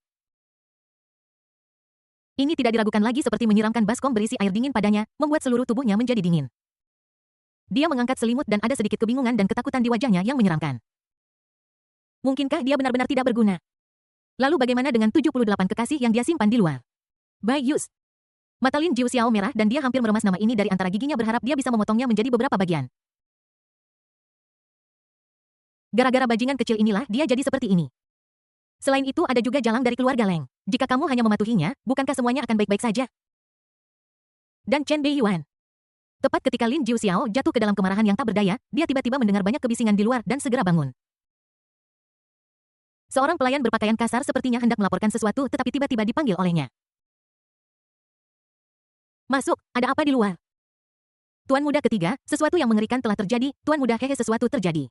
Ini tidak diragukan lagi seperti menyiramkan baskom berisi air dingin padanya, membuat seluruh tubuhnya menjadi dingin. Dia mengangkat selimut dan ada sedikit kebingungan dan ketakutan di wajahnya yang menyeramkan. Mungkinkah dia benar-benar tidak berguna? Lalu bagaimana dengan 78 kekasih yang dia simpan di luar? Bai Yus. Mata Lin Jiuxiao merah dan dia hampir meremas nama ini dari antara giginya berharap dia bisa memotongnya menjadi beberapa bagian. Gara-gara bajingan kecil inilah dia jadi seperti ini. Selain itu ada juga Jalang dari keluarga Leng. Jika kamu hanya mematuhinya, bukankah semuanya akan baik-baik saja? Dan Chen Beiyuan. Tepat ketika Lin Jiuxiao jatuh ke dalam kemarahan yang tak berdaya, dia tiba-tiba mendengar banyak kebisingan di luar dan segera bangun. Seorang pelayan berpakaian kasar sepertinya hendak melaporkan sesuatu tetapi tiba-tiba dipanggil olehnya. Masuk, ada apa di luar? Tuan muda ketiga, sesuatu yang mengerikan telah terjadi, Tuan muda hehe sesuatu terjadi.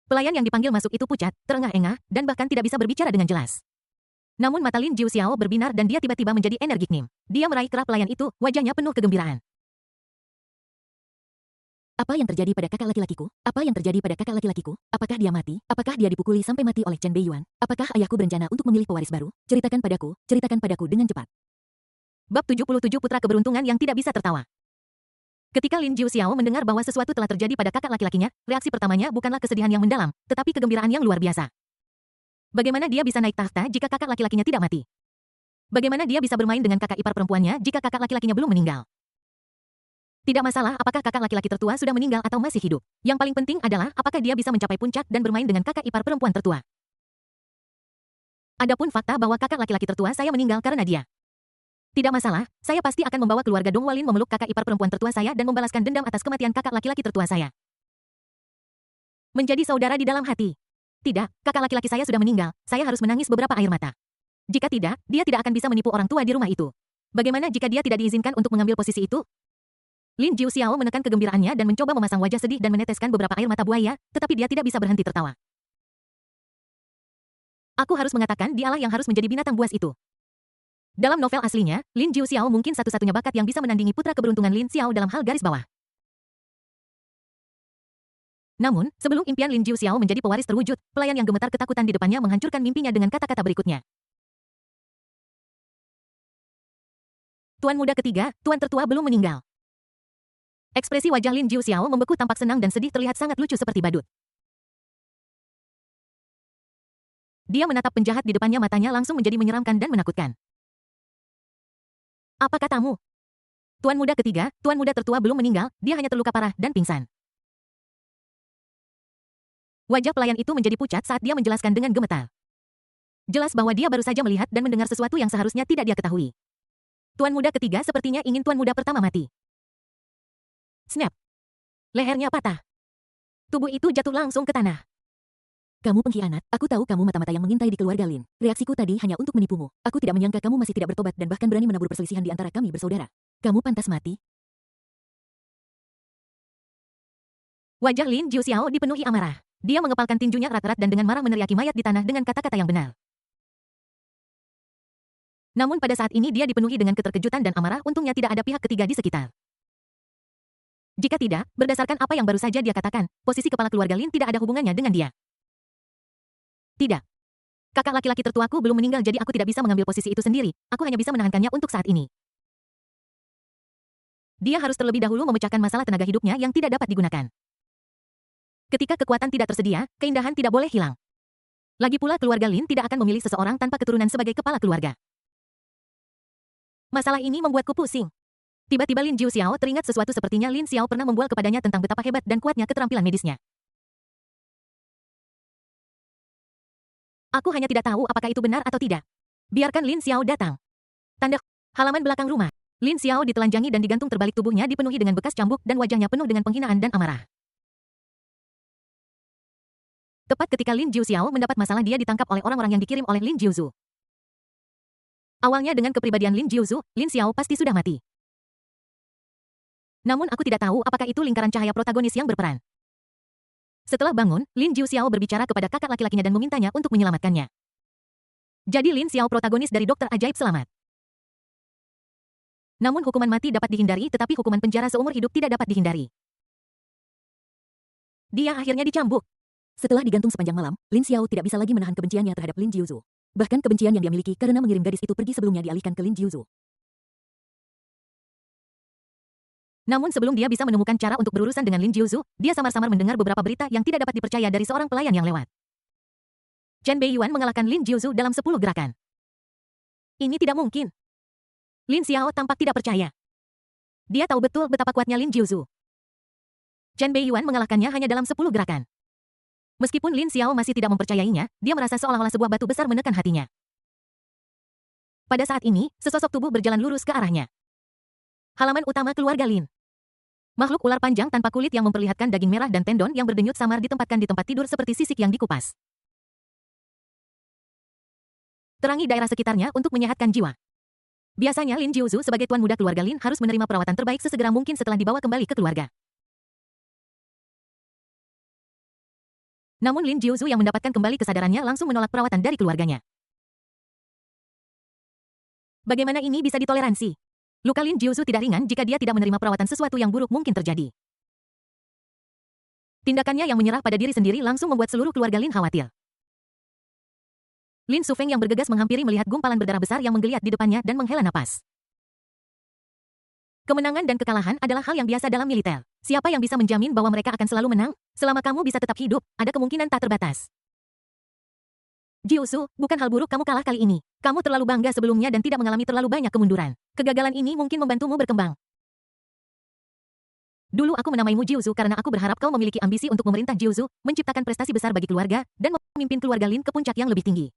Pelayan yang dipanggil masuk itu pucat, terengah-engah, dan bahkan tidak bisa berbicara dengan jelas. Namun mata Lin Jiuxiao berbinar dan dia tiba-tiba menjadi energik nim. Dia meraih kerah pelayan itu, wajahnya penuh kegembiraan. Apa yang terjadi pada kakak laki-lakiku? Apa yang terjadi pada kakak laki-lakiku? Apakah dia mati? Apakah dia dipukuli sampai mati oleh Chen Beiyuan? Apakah ayahku berencana untuk memilih pewaris baru? Ceritakan padaku dengan cepat. Bab 77 Putra Keberuntungan yang tidak bisa tertawa. Ketika Lin Jiuxiao mendengar bahwa sesuatu telah terjadi pada kakak laki-lakinya, reaksi pertamanya bukanlah kesedihan yang mendalam, tetapi kegembiraan yang luar biasa. Bagaimana dia bisa naik tahta jika kakak laki-lakinya tidak mati? Bagaimana dia bisa bermain dengan kakak ipar perempuannya jika kakak laki-lakinya belum meninggal? Tidak masalah apakah kakak laki-laki tertua sudah meninggal atau masih hidup. Yang paling penting adalah apakah dia bisa mencapai puncak dan bermain dengan kakak ipar perempuan tertua. Adapun fakta bahwa kakak laki-laki tertua saya meninggal karena dia. Tidak masalah, saya pasti akan membawa keluarga Dong Walin memeluk kakak ipar perempuan tertua saya dan membalaskan dendam atas kematian kakak laki-laki tertua saya. Menjadi saudara di dalam hati. Tidak, kakak laki-laki saya sudah meninggal, saya harus menangis beberapa air mata. Jika tidak, dia tidak akan bisa menipu orang tua di rumah itu. Bagaimana jika dia tidak diizinkan untuk mengambil posisi itu? Lin Jiuxiao menekan kegembiraannya dan mencoba memasang wajah sedih dan meneteskan beberapa air mata buaya, tetapi dia tidak bisa berhenti tertawa. Aku harus mengatakan dialah yang harus menjadi binatang buas itu. Dalam novel aslinya, Lin Jiuxiao mungkin satu-satunya bakat yang bisa menandingi putra keberuntungan Lin Xiao dalam hal garis bawah. Namun, sebelum impian Lin Jiuxiao menjadi pewaris terwujud, pelayan yang gemetar ketakutan di depannya menghancurkan mimpinya dengan kata-kata berikutnya. Tuan muda ketiga, tuan tertua belum meninggal. Ekspresi wajah Lin Jiuxiao membeku tampak senang dan sedih terlihat sangat lucu seperti badut. Dia menatap penjahat di depannya matanya langsung menjadi menyeramkan dan menakutkan. Apa katamu? Tuan muda ketiga, tuan muda tertua belum meninggal, dia hanya terluka parah dan pingsan. Wajah pelayan itu menjadi pucat saat dia menjelaskan dengan gemetar. Jelas bahwa dia baru saja melihat dan mendengar sesuatu yang seharusnya tidak dia ketahui. Tuan muda ketiga sepertinya ingin tuan muda pertama mati. Snap. Lehernya patah. Tubuh itu jatuh langsung ke tanah. Kamu pengkhianat, aku tahu kamu mata-mata yang mengintai di keluarga Lin. Reaksiku tadi hanya untuk menipumu. Aku tidak menyangka kamu masih tidak bertobat dan bahkan berani menabur perselisihan di antara kami bersaudara. Kamu pantas mati. Wajah Lin Jiuxiao dipenuhi amarah. Dia mengepalkan tinjunya erat-erat dan dengan marah meneriaki mayat di tanah dengan kata-kata yang benar. Namun pada saat ini dia dipenuhi dengan keterkejutan dan amarah, untungnya tidak ada pihak ketiga di sekitar. Jika tidak, berdasarkan apa yang baru saja dia katakan, posisi kepala keluarga Lin tidak ada hubungannya dengan dia. Tidak. Kakak laki-laki tertuaku belum meninggal jadi aku tidak bisa mengambil posisi itu sendiri, aku hanya bisa menahankannya untuk saat ini. Dia harus terlebih dahulu memecahkan masalah tenaga hidupnya yang tidak dapat digunakan. Ketika kekuatan tidak tersedia, keindahan tidak boleh hilang. Lagi pula keluarga Lin tidak akan memilih seseorang tanpa keturunan sebagai kepala keluarga. Masalah ini membuatku pusing. Tiba-tiba Lin Jiuxiao teringat sesuatu sepertinya Lin Xiao pernah membual kepadanya tentang betapa hebat dan kuatnya keterampilan medisnya. Aku hanya tidak tahu apakah itu benar atau tidak. Biarkan Lin Xiao datang. Tanda Halaman belakang rumah. Lin Xiao ditelanjangi dan digantung terbalik, tubuhnya dipenuhi dengan bekas cambuk dan wajahnya penuh dengan penghinaan dan amarah. Tepat ketika Lin Jiuxiao mendapat masalah, dia ditangkap oleh orang-orang yang dikirim oleh Lin Jiuzhu. Awalnya dengan kepribadian Lin Jiuzhu, Lin Xiao pasti sudah mati. Namun aku tidak tahu apakah itu lingkaran cahaya protagonis yang berperan. Setelah bangun, Lin Jiuxiao berbicara kepada kakak laki-lakinya dan memintanya untuk menyelamatkannya. Jadi Lin Xiao protagonis dari Dokter Ajaib selamat. Namun hukuman mati dapat dihindari, tetapi hukuman penjara seumur hidup tidak dapat dihindari. Dia akhirnya dicambuk. Setelah digantung sepanjang malam, Lin Xiao tidak bisa lagi menahan kebenciannya terhadap Lin Jiuzhu. Bahkan kebencian yang dia miliki karena mengirim gadis itu pergi sebelumnya dialihkan ke Lin Jiuzhu. Namun sebelum dia bisa menemukan cara untuk berurusan dengan Lin Jiuzhu, dia samar-samar mendengar beberapa berita yang tidak dapat dipercaya dari seorang pelayan yang lewat. Chen Beiyuan mengalahkan Lin Jiuzhu dalam 10 gerakan. Ini tidak mungkin. Lin Xiao tampak tidak percaya. Dia tahu betul betapa kuatnya Lin Jiuzhu. Chen Beiyuan mengalahkannya hanya dalam 10 gerakan. Meskipun Lin Xiao masih tidak mempercayainya, dia merasa seolah-olah sebuah batu besar menekan hatinya. Pada saat ini, sesosok tubuh berjalan lurus ke arahnya. Halaman utama keluarga Lin. Makhluk ular panjang tanpa kulit yang memperlihatkan daging merah dan tendon yang berdenyut samar ditempatkan di tempat tidur seperti sisik yang dikupas. Terangi daerah sekitarnya untuk menyehatkan jiwa. Biasanya Lin Jiuzhu sebagai tuan muda keluarga Lin harus menerima perawatan terbaik sesegera mungkin setelah dibawa kembali ke keluarga. Namun Lin Jiuzhu yang mendapatkan kembali kesadarannya langsung menolak perawatan dari keluarganya. Bagaimana ini bisa ditoleransi? Luka Lin Jiuzhu tidak ringan jika dia tidak menerima perawatan, sesuatu yang buruk mungkin terjadi. Tindakannya yang menyerah pada diri sendiri langsung membuat seluruh keluarga Lin khawatir. Lin Sufeng yang bergegas menghampiri melihat gumpalan berdarah besar yang menggeliat di depannya dan menghela napas. Kemenangan dan kekalahan adalah hal yang biasa dalam militer. Siapa yang bisa menjamin bahwa mereka akan selalu menang? Selama kamu bisa tetap hidup, ada kemungkinan tak terbatas. Jiuzhu, bukan hal buruk kamu kalah kali ini. Kamu terlalu bangga sebelumnya dan tidak mengalami terlalu banyak kemunduran. Kegagalan ini mungkin membantumu berkembang. Dulu aku menamaimu Jiuzhu karena aku berharap kau memiliki ambisi untuk memerintah Jiuzhu, menciptakan prestasi besar bagi keluarga, dan memimpin keluarga Lin ke puncak yang lebih tinggi.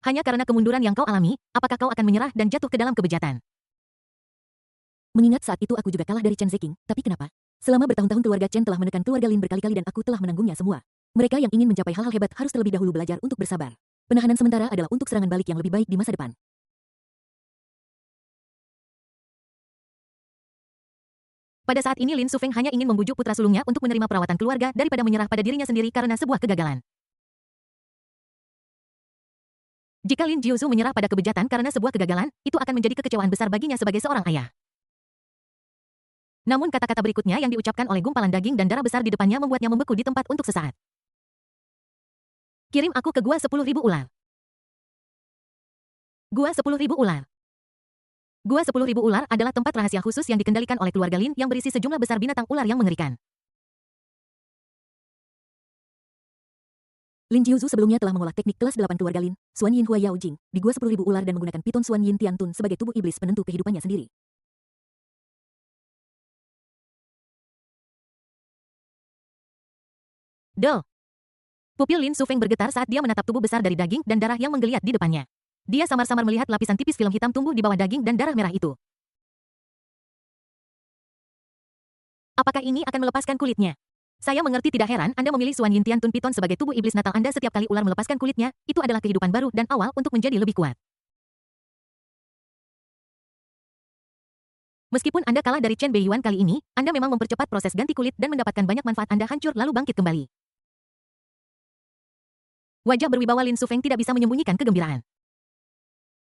Hanya karena kemunduran yang kau alami, apakah kau akan menyerah dan jatuh ke dalam kebejatan? Mengingat saat itu aku juga kalah dari Chen Zeking, tapi kenapa? Selama bertahun-tahun keluarga Chen telah menekan keluarga Lin berkali-kali dan aku telah menanggungnya semua. Mereka yang ingin mencapai hal-hal hebat harus terlebih dahulu belajar untuk bersabar. Penahanan sementara adalah untuk serangan balik yang lebih baik di masa depan. Pada saat ini Lin Sufeng hanya ingin membujuk putra sulungnya untuk menerima perawatan keluarga daripada menyerah pada dirinya sendiri karena sebuah kegagalan. Jika Lin Jiuzhu menyerah pada kebejatan karena sebuah kegagalan, itu akan menjadi kekecewaan besar baginya sebagai seorang ayah. Namun kata-kata berikutnya yang diucapkan oleh gumpalan daging dan darah besar di depannya membuatnya membeku di tempat untuk sesaat. Kirim aku ke gua 10.000 ular. Gua 10.000 ular. Gua 10.000 ular adalah tempat rahasia khusus yang dikendalikan oleh keluarga Lin yang berisi sejumlah besar binatang ular yang mengerikan. Lin Jiuzhu sebelumnya telah mengolah teknik kelas 8 keluarga Lin, Xuan Yin Hua Yao Jing, di gua 10.000 ular dan menggunakan piton Xuan Yin Tian Tun sebagai tubuh iblis penentu kehidupannya sendiri. Del. Pupil Lin Sufeng bergetar saat dia menatap tubuh besar dari daging dan darah yang menggeliat di depannya. Dia samar-samar melihat lapisan tipis film hitam tumbuh di bawah daging dan darah merah itu. Apakah ini akan melepaskan kulitnya? Saya mengerti, tidak heran Anda memilih Xuan Yin Tian Tun Piton sebagai tubuh iblis natal Anda. Setiap kali ular melepaskan kulitnya, itu adalah kehidupan baru dan awal untuk menjadi lebih kuat. Meskipun Anda kalah dari Chen Beiyuan kali ini, Anda memang mempercepat proses ganti kulit dan mendapatkan banyak manfaat. Anda hancur lalu bangkit kembali. Wajah berwibawa Lin Sufeng tidak bisa menyembunyikan kegembiraan.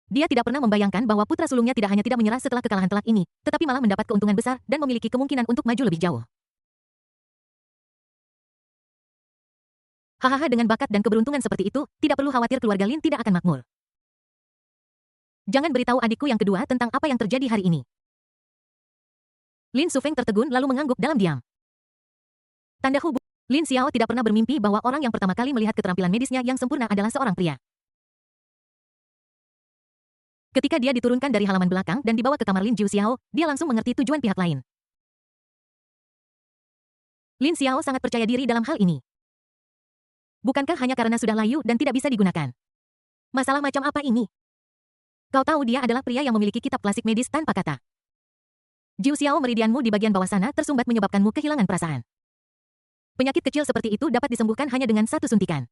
Dia tidak pernah membayangkan bahwa putra sulungnya tidak hanya tidak menyerah setelah kekalahan telak ini, tetapi malah mendapat keuntungan besar dan memiliki kemungkinan untuk maju lebih jauh. Hahaha, dengan bakat dan keberuntungan seperti itu, tidak perlu khawatir keluarga Lin tidak akan makmur. Jangan beritahu adikku yang kedua tentang apa yang terjadi hari ini. Lin Sufeng tertegun lalu mengangguk dalam diam. Tanda hubung. Lin Xiao tidak pernah bermimpi bahwa orang yang pertama kali melihat keterampilan medisnya yang sempurna adalah seorang pria. Ketika dia diturunkan dari halaman belakang dan dibawa ke kamar Lin Jiuxiao, dia langsung mengerti tujuan pihak lain. Lin Xiao sangat percaya diri dalam hal ini. Bukankah hanya karena sudah layu dan tidak bisa digunakan? Masalah macam apa ini? Kau tahu dia adalah pria yang memiliki kitab klasik medis tanpa kata. Jiu Xiao meridianmu di bagian bawah sana tersumbat menyebabkanmu kehilangan perasaan. Penyakit kecil seperti itu dapat disembuhkan hanya dengan satu suntikan.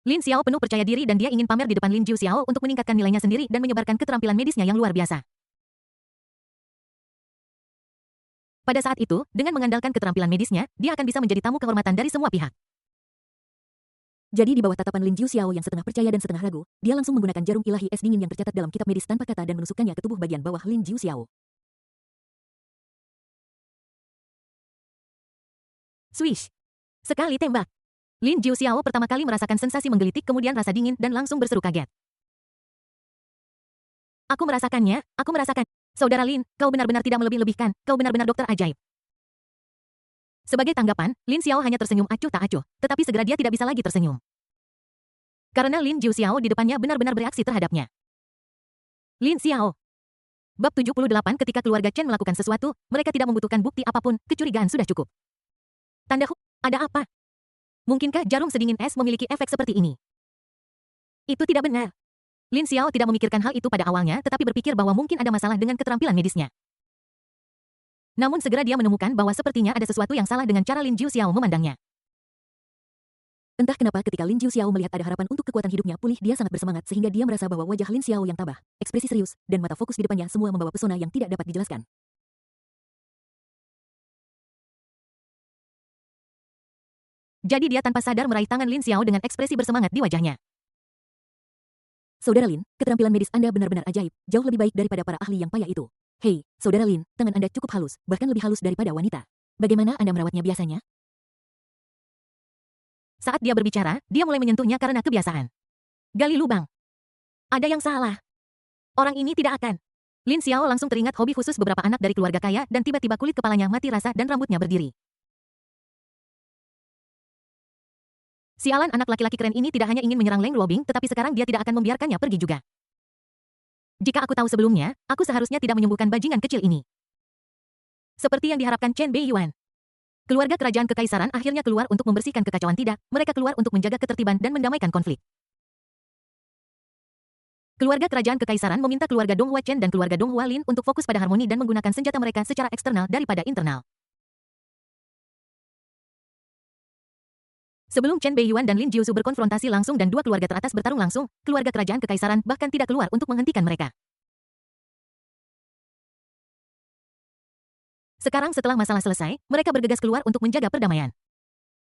Lin Xiao penuh percaya diri dan dia ingin pamer di depan Lin Jiu Xiao untuk meningkatkan nilainya sendiri dan menyebarkan keterampilan medisnya yang luar biasa. Pada saat itu, dengan mengandalkan keterampilan medisnya, dia akan bisa menjadi tamu kehormatan dari semua pihak. Jadi di bawah tatapan Lin Jiu Xiao yang setengah percaya dan setengah ragu, dia langsung menggunakan jarum ilahi es dingin yang tercatat dalam kitab medis tanpa kata dan menusukkannya ke tubuh bagian bawah Lin Jiu Xiao. Swish! Sekali tembak. Lin Jiu Xiao pertama kali merasakan sensasi menggelitik kemudian rasa dingin dan langsung berseru kaget. Aku merasakannya, aku merasakan. Saudara Lin, kau benar-benar tidak melebih-lebihkan, kau benar-benar dokter ajaib. Sebagai tanggapan, Lin Xiao hanya tersenyum acuh tak acuh, tetapi segera dia tidak bisa lagi tersenyum. Karena Lin Jiu Xiao di depannya benar-benar bereaksi terhadapnya. Lin Xiao. Bab 78 ketika keluarga Chen melakukan sesuatu, mereka tidak membutuhkan bukti apapun, kecurigaan sudah cukup. Tanda ada apa? Mungkinkah jarum sedingin es memiliki efek seperti ini? Itu tidak benar. Lin Xiao tidak memikirkan hal itu pada awalnya tetapi berpikir bahwa mungkin ada masalah dengan keterampilan medisnya. Namun segera dia menemukan bahwa sepertinya ada sesuatu yang salah dengan cara Lin Jiu Xiao memandangnya. Entah kenapa ketika Lin Jiu Xiao melihat ada harapan untuk kekuatan hidupnya pulih dia sangat bersemangat sehingga dia merasa bahwa wajah Lin Xiao yang tabah, ekspresi serius, dan mata fokus di depannya semua membawa pesona yang tidak dapat dijelaskan. Jadi dia tanpa sadar meraih tangan Lin Xiao dengan ekspresi bersemangat di wajahnya. Saudara Lin, keterampilan medis Anda benar-benar ajaib, jauh lebih baik daripada para ahli yang payah itu. Hei, Saudara Lin, tangan Anda cukup halus, bahkan lebih halus daripada wanita. Bagaimana Anda merawatnya biasanya? Saat dia berbicara, dia mulai menyentuhnya karena kebiasaan. Gali lubang. Ada yang salah. Orang ini tidak akan. Lin Xiao langsung teringat hobi khusus beberapa anak dari keluarga kaya dan tiba-tiba kulit kepalanya mati rasa dan rambutnya berdiri. Sialan anak laki-laki keren ini tidak hanya ingin menyerang Leng Ruobing, tetapi sekarang dia tidak akan membiarkannya pergi juga. Jika aku tahu sebelumnya, aku seharusnya tidak menyembuhkan bajingan kecil ini. Seperti yang diharapkan Chen Beiyuan. Keluarga kerajaan kekaisaran akhirnya keluar untuk membersihkan kekacauan tidak, mereka keluar untuk menjaga ketertiban dan mendamaikan konflik. Keluarga kerajaan kekaisaran meminta keluarga Donghua Chen dan keluarga Donghua Lin untuk fokus pada harmoni dan menggunakan senjata mereka secara eksternal daripada internal. Sebelum Chen Beiyuan dan Lin Jiusu berkonfrontasi langsung dan dua keluarga teratas bertarung langsung, keluarga kerajaan kekaisaran bahkan tidak keluar untuk menghentikan mereka. Sekarang setelah masalah selesai, mereka bergegas keluar untuk menjaga perdamaian.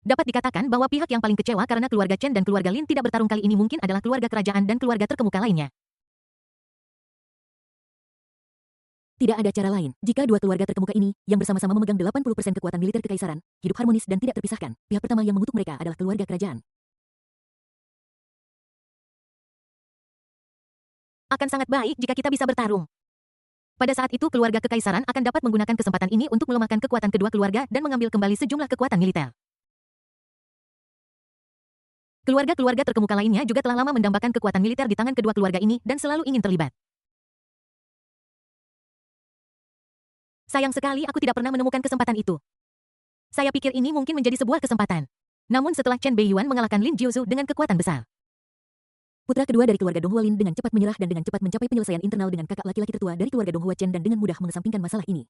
Dapat dikatakan bahwa pihak yang paling kecewa karena keluarga Chen dan keluarga Lin tidak bertarung kali ini mungkin adalah keluarga kerajaan dan keluarga terkemuka lainnya. Tidak ada cara lain, jika dua keluarga terkemuka ini, yang bersama-sama memegang 80% kekuatan militer kekaisaran, hidup harmonis dan tidak terpisahkan, pihak pertama yang mengutuk mereka adalah keluarga kerajaan. Akan sangat baik jika kita bisa bertarung. Pada saat itu keluarga kekaisaran akan dapat menggunakan kesempatan ini untuk melemahkan kekuatan kedua keluarga dan mengambil kembali sejumlah kekuatan militer. Keluarga-keluarga terkemuka lainnya juga telah lama mendambakan kekuatan militer di tangan kedua keluarga ini dan selalu ingin terlibat. Sayang sekali aku tidak pernah menemukan kesempatan itu. Saya pikir ini mungkin menjadi sebuah kesempatan. Namun setelah Chen Beiyuan mengalahkan Lin Jiusu dengan kekuatan besar. Putra kedua dari keluarga Donghua Lin dengan cepat menyerah dan dengan cepat mencapai penyelesaian internal dengan kakak laki-laki tertua dari keluarga Donghua Chen dan dengan mudah mengesampingkan masalah ini.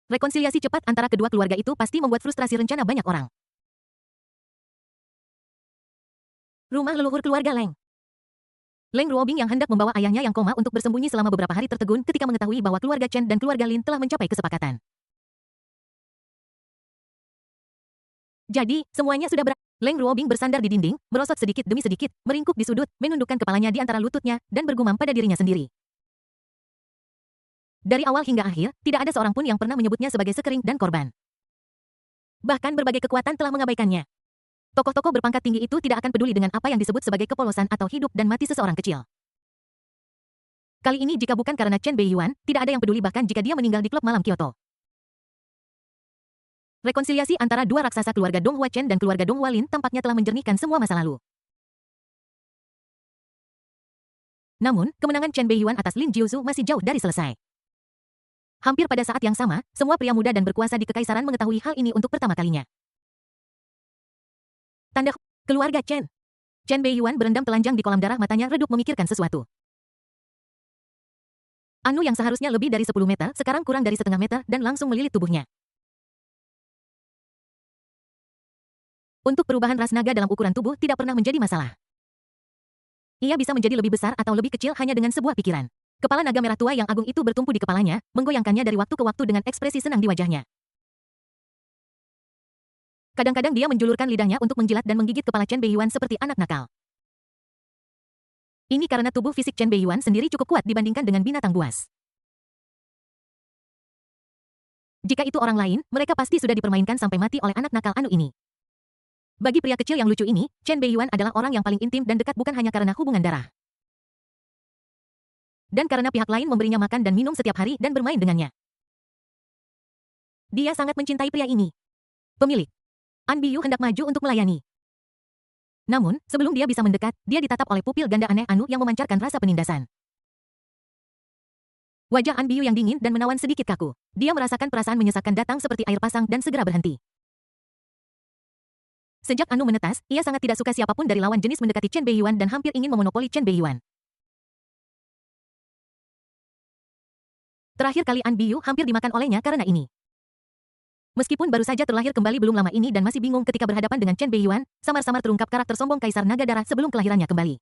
Rekonsiliasi cepat antara kedua keluarga itu pasti membuat frustrasi rencana banyak orang. Rumah leluhur keluarga Leng. Leng Ruobing yang hendak membawa ayahnya yang koma untuk bersembunyi selama beberapa hari tertegun ketika mengetahui bahwa keluarga Chen dan keluarga Lin telah mencapai kesepakatan. Jadi, semuanya sudah berakhir. Leng Ruobing bersandar di dinding, merosot sedikit demi sedikit, meringkuk di sudut, menundukkan kepalanya di antara lututnya, dan bergumam pada dirinya sendiri. Dari awal hingga akhir, tidak ada seorang pun yang pernah menyebutnya sebagai sekering dan korban. Bahkan berbagai kekuatan telah mengabaikannya. Tokoh-tokoh berpangkat tinggi itu tidak akan peduli dengan apa yang disebut sebagai kepolosan atau hidup dan mati seseorang kecil. Kali ini jika bukan karena Chen Beiyuan, tidak ada yang peduli bahkan jika dia meninggal di klub malam Kyoto. Rekonsiliasi antara dua raksasa keluarga Donghua Chen dan keluarga Donghua Lin tampaknya telah menjernihkan semua masa lalu. Namun, kemenangan Chen Beiyuan atas Lin Jiusu masih jauh dari selesai. Hampir pada saat yang sama, semua pria muda dan berkuasa di kekaisaran mengetahui hal ini untuk pertama kalinya. Tanda keluarga Chen. Chen Beiyuan berendam telanjang di kolam darah, matanya redup memikirkan sesuatu. Anu yang seharusnya lebih dari 10 meter, sekarang kurang dari setengah meter dan langsung melilit tubuhnya. Untuk perubahan ras naga dalam ukuran tubuh tidak pernah menjadi masalah. Ia bisa menjadi lebih besar atau lebih kecil hanya dengan sebuah pikiran. Kepala naga merah tua yang agung itu bertumpu di kepalanya, menggoyangkannya dari waktu ke waktu dengan ekspresi senang di wajahnya. Kadang-kadang dia menjulurkan lidahnya untuk menjilat dan menggigit kepala Chen Beiyuan seperti anak nakal. Ini karena tubuh fisik Chen Beiyuan sendiri cukup kuat dibandingkan dengan binatang buas. Jika itu orang lain, mereka pasti sudah dipermainkan sampai mati oleh anak nakal anu ini. Bagi pria kecil yang lucu ini, Chen Beiyuan adalah orang yang paling intim dan dekat bukan hanya karena hubungan darah. Dan karena pihak lain memberinya makan dan minum setiap hari dan bermain dengannya. Dia sangat mencintai pria ini. Pemilik An Biyu hendak maju untuk melayani. Namun, sebelum dia bisa mendekat, dia ditatap oleh pupil ganda aneh anu yang memancarkan rasa penindasan. Wajah An Biyu yang dingin dan menawan sedikit kaku. Dia merasakan perasaan menyesakan datang seperti air pasang dan segera berhenti. Sejak Anu menetas, ia sangat tidak suka siapapun dari lawan jenis mendekati Chen Beiyuan dan hampir ingin memonopoli Chen Beiyuan. Terakhir kali An Biyu hampir dimakan olehnya karena ini. Meskipun baru saja terlahir kembali belum lama ini dan masih bingung ketika berhadapan dengan Chen Beiyuan, samar-samar terungkap karakter sombong Kaisar Naga Darah sebelum kelahirannya kembali.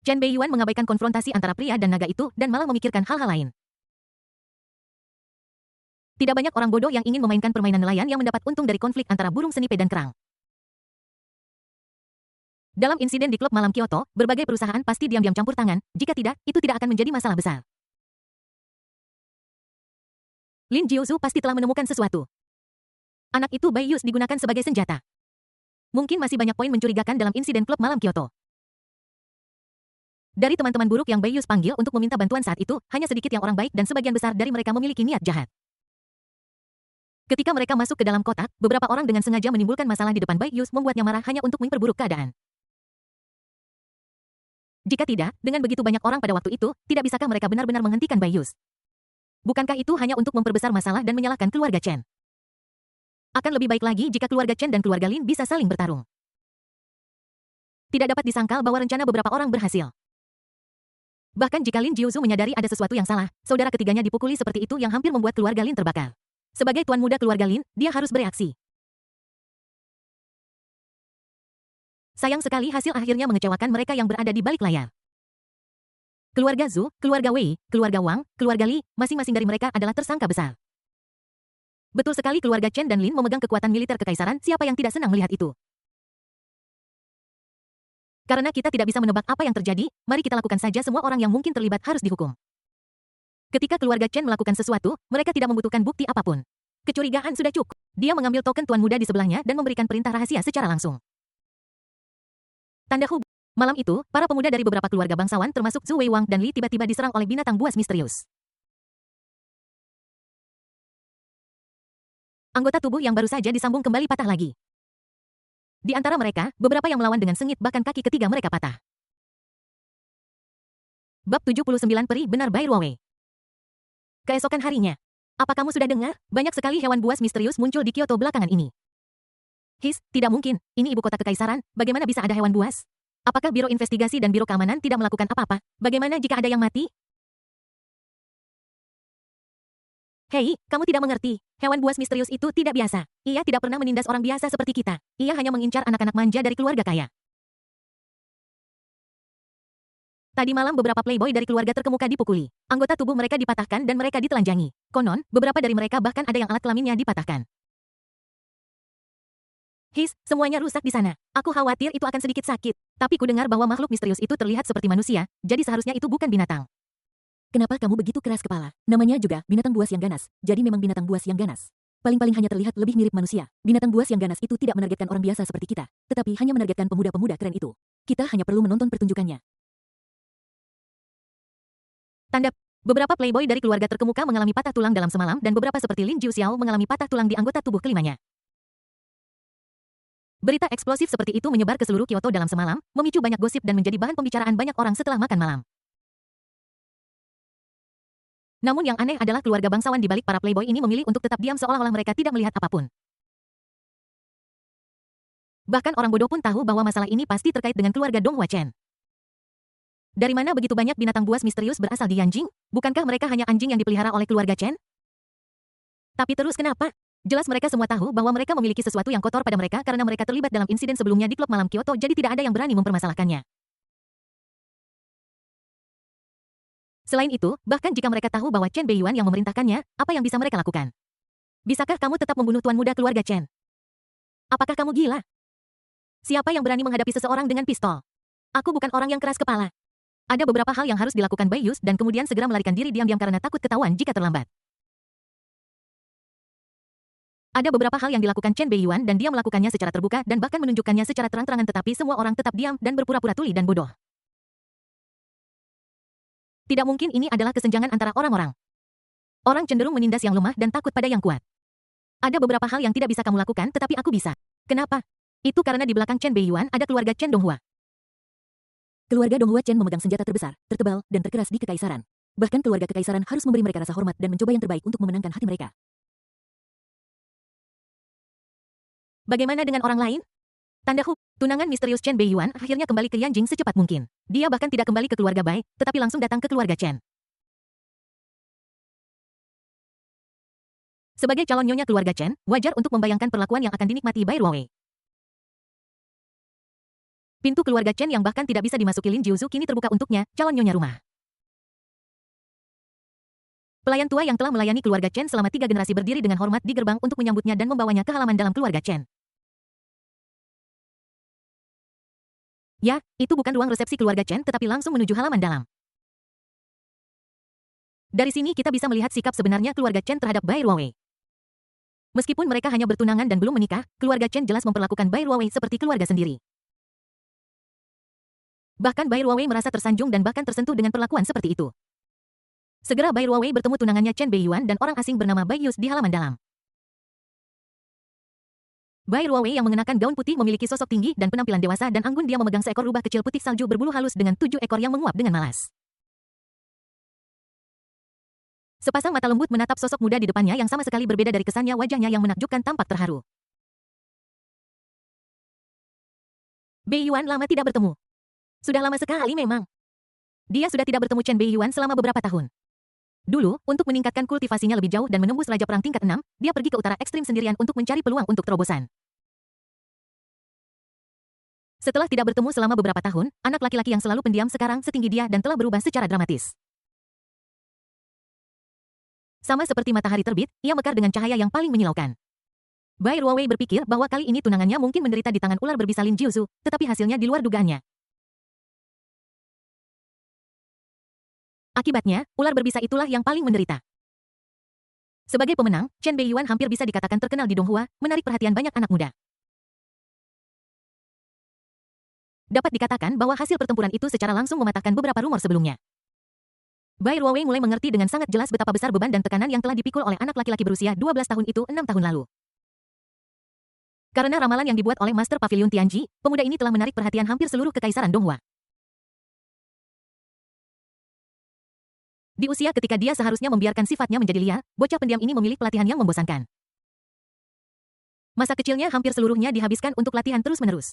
Chen Beiyuan mengabaikan konfrontasi antara pria dan naga itu dan malah memikirkan hal-hal lain. Tidak banyak orang bodoh yang ingin memainkan permainan nelayan yang mendapat untung dari konflik antara burung senipe dan kerang. Dalam insiden di klub malam Kyoto, berbagai perusahaan pasti diam-diam campur tangan, jika tidak, itu tidak akan menjadi masalah besar. Lin Jiuzu pasti telah menemukan sesuatu. Anak itu Bai Yus digunakan sebagai senjata. Mungkin masih banyak poin mencurigakan dalam insiden klub malam Kyoto. Dari teman-teman buruk yang Bai Yus panggil untuk meminta bantuan saat itu, hanya sedikit yang orang baik dan sebagian besar dari mereka memiliki niat jahat. Ketika mereka masuk ke dalam kotak, beberapa orang dengan sengaja menimbulkan masalah di depan Bai Yus membuatnya marah hanya untuk memperburuk keadaan. Jika tidak, dengan begitu banyak orang pada waktu itu, tidak bisakah mereka benar-benar menghentikan Bai Yus? Bukankah itu hanya untuk memperbesar masalah dan menyalahkan keluarga Chen? Akan lebih baik lagi jika keluarga Chen dan keluarga Lin bisa saling bertarung. Tidak dapat disangkal bahwa rencana beberapa orang berhasil. Bahkan jika Lin Jiuzu menyadari ada sesuatu yang salah, saudara ketiganya dipukuli seperti itu yang hampir membuat keluarga Lin terbakar. Sebagai tuan muda keluarga Lin, dia harus bereaksi. Sayang sekali hasil akhirnya mengecewakan mereka yang berada di balik layar. Keluarga Zhu, keluarga Wei, keluarga Wang, keluarga Li, masing-masing dari mereka adalah tersangka besar. Betul sekali keluarga Chen dan Lin memegang kekuatan militer kekaisaran, siapa yang tidak senang melihat itu? Karena kita tidak bisa menebak apa yang terjadi, mari kita lakukan saja semua orang yang mungkin terlibat harus dihukum. Ketika keluarga Chen melakukan sesuatu, mereka tidak membutuhkan bukti apapun. Kecurigaan sudah cukup. Dia mengambil token tuan muda di sebelahnya dan memberikan perintah rahasia secara langsung. Tanda hub. Malam itu, para pemuda dari beberapa keluarga bangsawan termasuk Zhu Weiwang dan Li tiba-tiba diserang oleh binatang buas misterius. Anggota tubuh yang baru saja disambung kembali patah lagi. Di antara mereka, beberapa yang melawan dengan sengit bahkan kaki ketiga mereka patah. Bab 79 Peri Benar by Ruowei. Keesokan harinya. Apa kamu sudah dengar? Banyak sekali hewan buas misterius muncul di Kyoto belakangan ini. His, tidak mungkin. Ini ibu kota kekaisaran, bagaimana bisa ada hewan buas? Apakah Biro Investigasi dan Biro Keamanan tidak melakukan apa-apa? Bagaimana jika ada yang mati? Hei, kamu tidak mengerti. Hewan buas misterius itu tidak biasa. Ia tidak pernah menindas orang biasa seperti kita. Ia hanya mengincar anak-anak manja dari keluarga kaya. Tadi malam beberapa playboy dari keluarga terkemuka dipukuli. Anggota tubuh mereka dipatahkan dan mereka ditelanjangi. Konon, beberapa dari mereka bahkan ada yang alat kelaminnya dipatahkan. His, semuanya rusak di sana. Aku khawatir itu akan sedikit sakit. Tapi ku dengar bahwa makhluk misterius itu terlihat seperti manusia, jadi seharusnya itu bukan binatang. Kenapa kamu begitu keras kepala? Namanya juga binatang buas yang ganas, jadi memang binatang buas yang ganas. Paling-paling hanya terlihat lebih mirip manusia. Binatang buas yang ganas itu tidak menargetkan orang biasa seperti kita, tetapi hanya menargetkan pemuda-pemuda keren itu. Kita hanya perlu menonton pertunjukannya. Tanda. Beberapa playboy dari keluarga terkemuka mengalami patah tulang dalam semalam dan beberapa seperti Lin Jiuxiao mengalami patah tulang di anggota tubuh kelimanya. Berita eksplosif seperti itu menyebar ke seluruh Kyoto dalam semalam, memicu banyak gosip dan menjadi bahan pembicaraan banyak orang setelah makan malam. Namun yang aneh adalah keluarga bangsawan di balik para playboy ini memilih untuk tetap diam seolah-olah mereka tidak melihat apapun. Bahkan orang bodoh pun tahu bahwa masalah ini pasti terkait dengan keluarga Donghua Chen. Dari mana begitu banyak binatang buas misterius berasal di Yanjing? Bukankah mereka hanya anjing yang dipelihara oleh keluarga Chen? Tapi terus kenapa? Jelas mereka semua tahu bahwa mereka memiliki sesuatu yang kotor pada mereka karena mereka terlibat dalam insiden sebelumnya di klub malam Kyoto, jadi tidak ada yang berani mempermasalahkannya. Selain itu, bahkan jika mereka tahu bahwa Chen Beiyuan yang memerintahkannya, apa yang bisa mereka lakukan? Bisakah kamu tetap membunuh tuan muda keluarga Chen? Apakah kamu gila? Siapa yang berani menghadapi seseorang dengan pistol? Aku bukan orang yang keras kepala. Ada beberapa hal yang harus dilakukan Bai Yus dan kemudian segera melarikan diri diam-diam karena takut ketahuan jika terlambat. Ada beberapa hal yang dilakukan Chen Beiyuan dan dia melakukannya secara terbuka dan bahkan menunjukkannya secara terang-terangan, tetapi semua orang tetap diam dan berpura-pura tuli dan bodoh. Tidak mungkin ini adalah kesenjangan antara orang-orang. Orang cenderung menindas yang lemah dan takut pada yang kuat. Ada beberapa hal yang tidak bisa kamu lakukan tetapi aku bisa. Kenapa? Itu karena di belakang Chen Beiyuan ada keluarga Chen Donghua. Keluarga Donghua Chen memegang senjata terbesar, tertebal, dan terkeras di kekaisaran. Bahkan keluarga kekaisaran harus memberi mereka rasa hormat dan mencoba yang terbaik untuk memenangkan hati mereka. Bagaimana dengan orang lain? Tanda hub, tunangan misterius Chen Beiyuan akhirnya kembali ke Yanjing secepat mungkin. Dia bahkan tidak kembali ke keluarga Bai, tetapi langsung datang ke keluarga Chen. Sebagai calon nyonya keluarga Chen, wajar untuk membayangkan perlakuan yang akan dinikmati Bai Ruowei. Pintu keluarga Chen yang bahkan tidak bisa dimasuki Lin Jiuzu kini terbuka untuknya, calon nyonya rumah. Pelayan tua yang telah melayani keluarga Chen selama 3 generasi berdiri dengan hormat di gerbang untuk menyambutnya dan membawanya ke halaman dalam keluarga Chen. Ya, itu bukan ruang resepsi keluarga Chen tetapi langsung menuju halaman dalam. Dari sini kita bisa melihat sikap sebenarnya keluarga Chen terhadap Bai Ruowei. Meskipun mereka hanya bertunangan dan belum menikah, keluarga Chen jelas memperlakukan Bai Ruowei seperti keluarga sendiri. Bahkan Bai Ruowei merasa tersanjung dan bahkan tersentuh dengan perlakuan seperti itu. Segera Bai Ruowei bertemu tunangannya Chen Beiyuan dan orang asing bernama Bai Yus di halaman dalam. Bai Ruowei yang mengenakan gaun putih memiliki sosok tinggi dan penampilan dewasa dan anggun. Dia memegang seekor rubah kecil putih salju berbulu halus dengan 7 ekor yang menguap dengan malas. Sepasang mata lembut menatap sosok muda di depannya yang sama sekali berbeda dari kesannya. Wajahnya yang menakjubkan tampak terharu. Beiyuan lama tidak bertemu. Sudah lama sekali memang. Dia sudah tidak bertemu Chen Beiyuan selama beberapa tahun. Dulu, untuk meningkatkan kultivasinya lebih jauh dan menembus Raja Perang tingkat 6, dia pergi ke utara ekstrim sendirian untuk mencari peluang untuk terobosan. Setelah tidak bertemu selama beberapa tahun, anak laki-laki yang selalu pendiam sekarang setinggi dia dan telah berubah secara dramatis. Sama seperti matahari terbit, ia mekar dengan cahaya yang paling menyilaukan. Bai Ruowei berpikir bahwa kali ini tunangannya mungkin menderita di tangan ular berbisa Lin Jiuzu, tetapi hasilnya di luar dugaannya. Akibatnya, ular berbisa itulah yang paling menderita. Sebagai pemenang, Chen Beiyuan hampir bisa dikatakan terkenal di Donghua, menarik perhatian banyak anak muda. Dapat dikatakan bahwa hasil pertempuran itu secara langsung mematahkan beberapa rumor sebelumnya. Bai Ruowei mulai mengerti dengan sangat jelas betapa besar beban dan tekanan yang telah dipikul oleh anak laki-laki berusia 12 tahun itu 6 tahun lalu. Karena ramalan yang dibuat oleh Master Pavilion Tianji, pemuda ini telah menarik perhatian hampir seluruh kekaisaran Donghua. Di usia ketika dia seharusnya membiarkan sifatnya menjadi liar, bocah pendiam ini memilih pelatihan yang membosankan. Masa kecilnya hampir seluruhnya dihabiskan untuk latihan terus-menerus.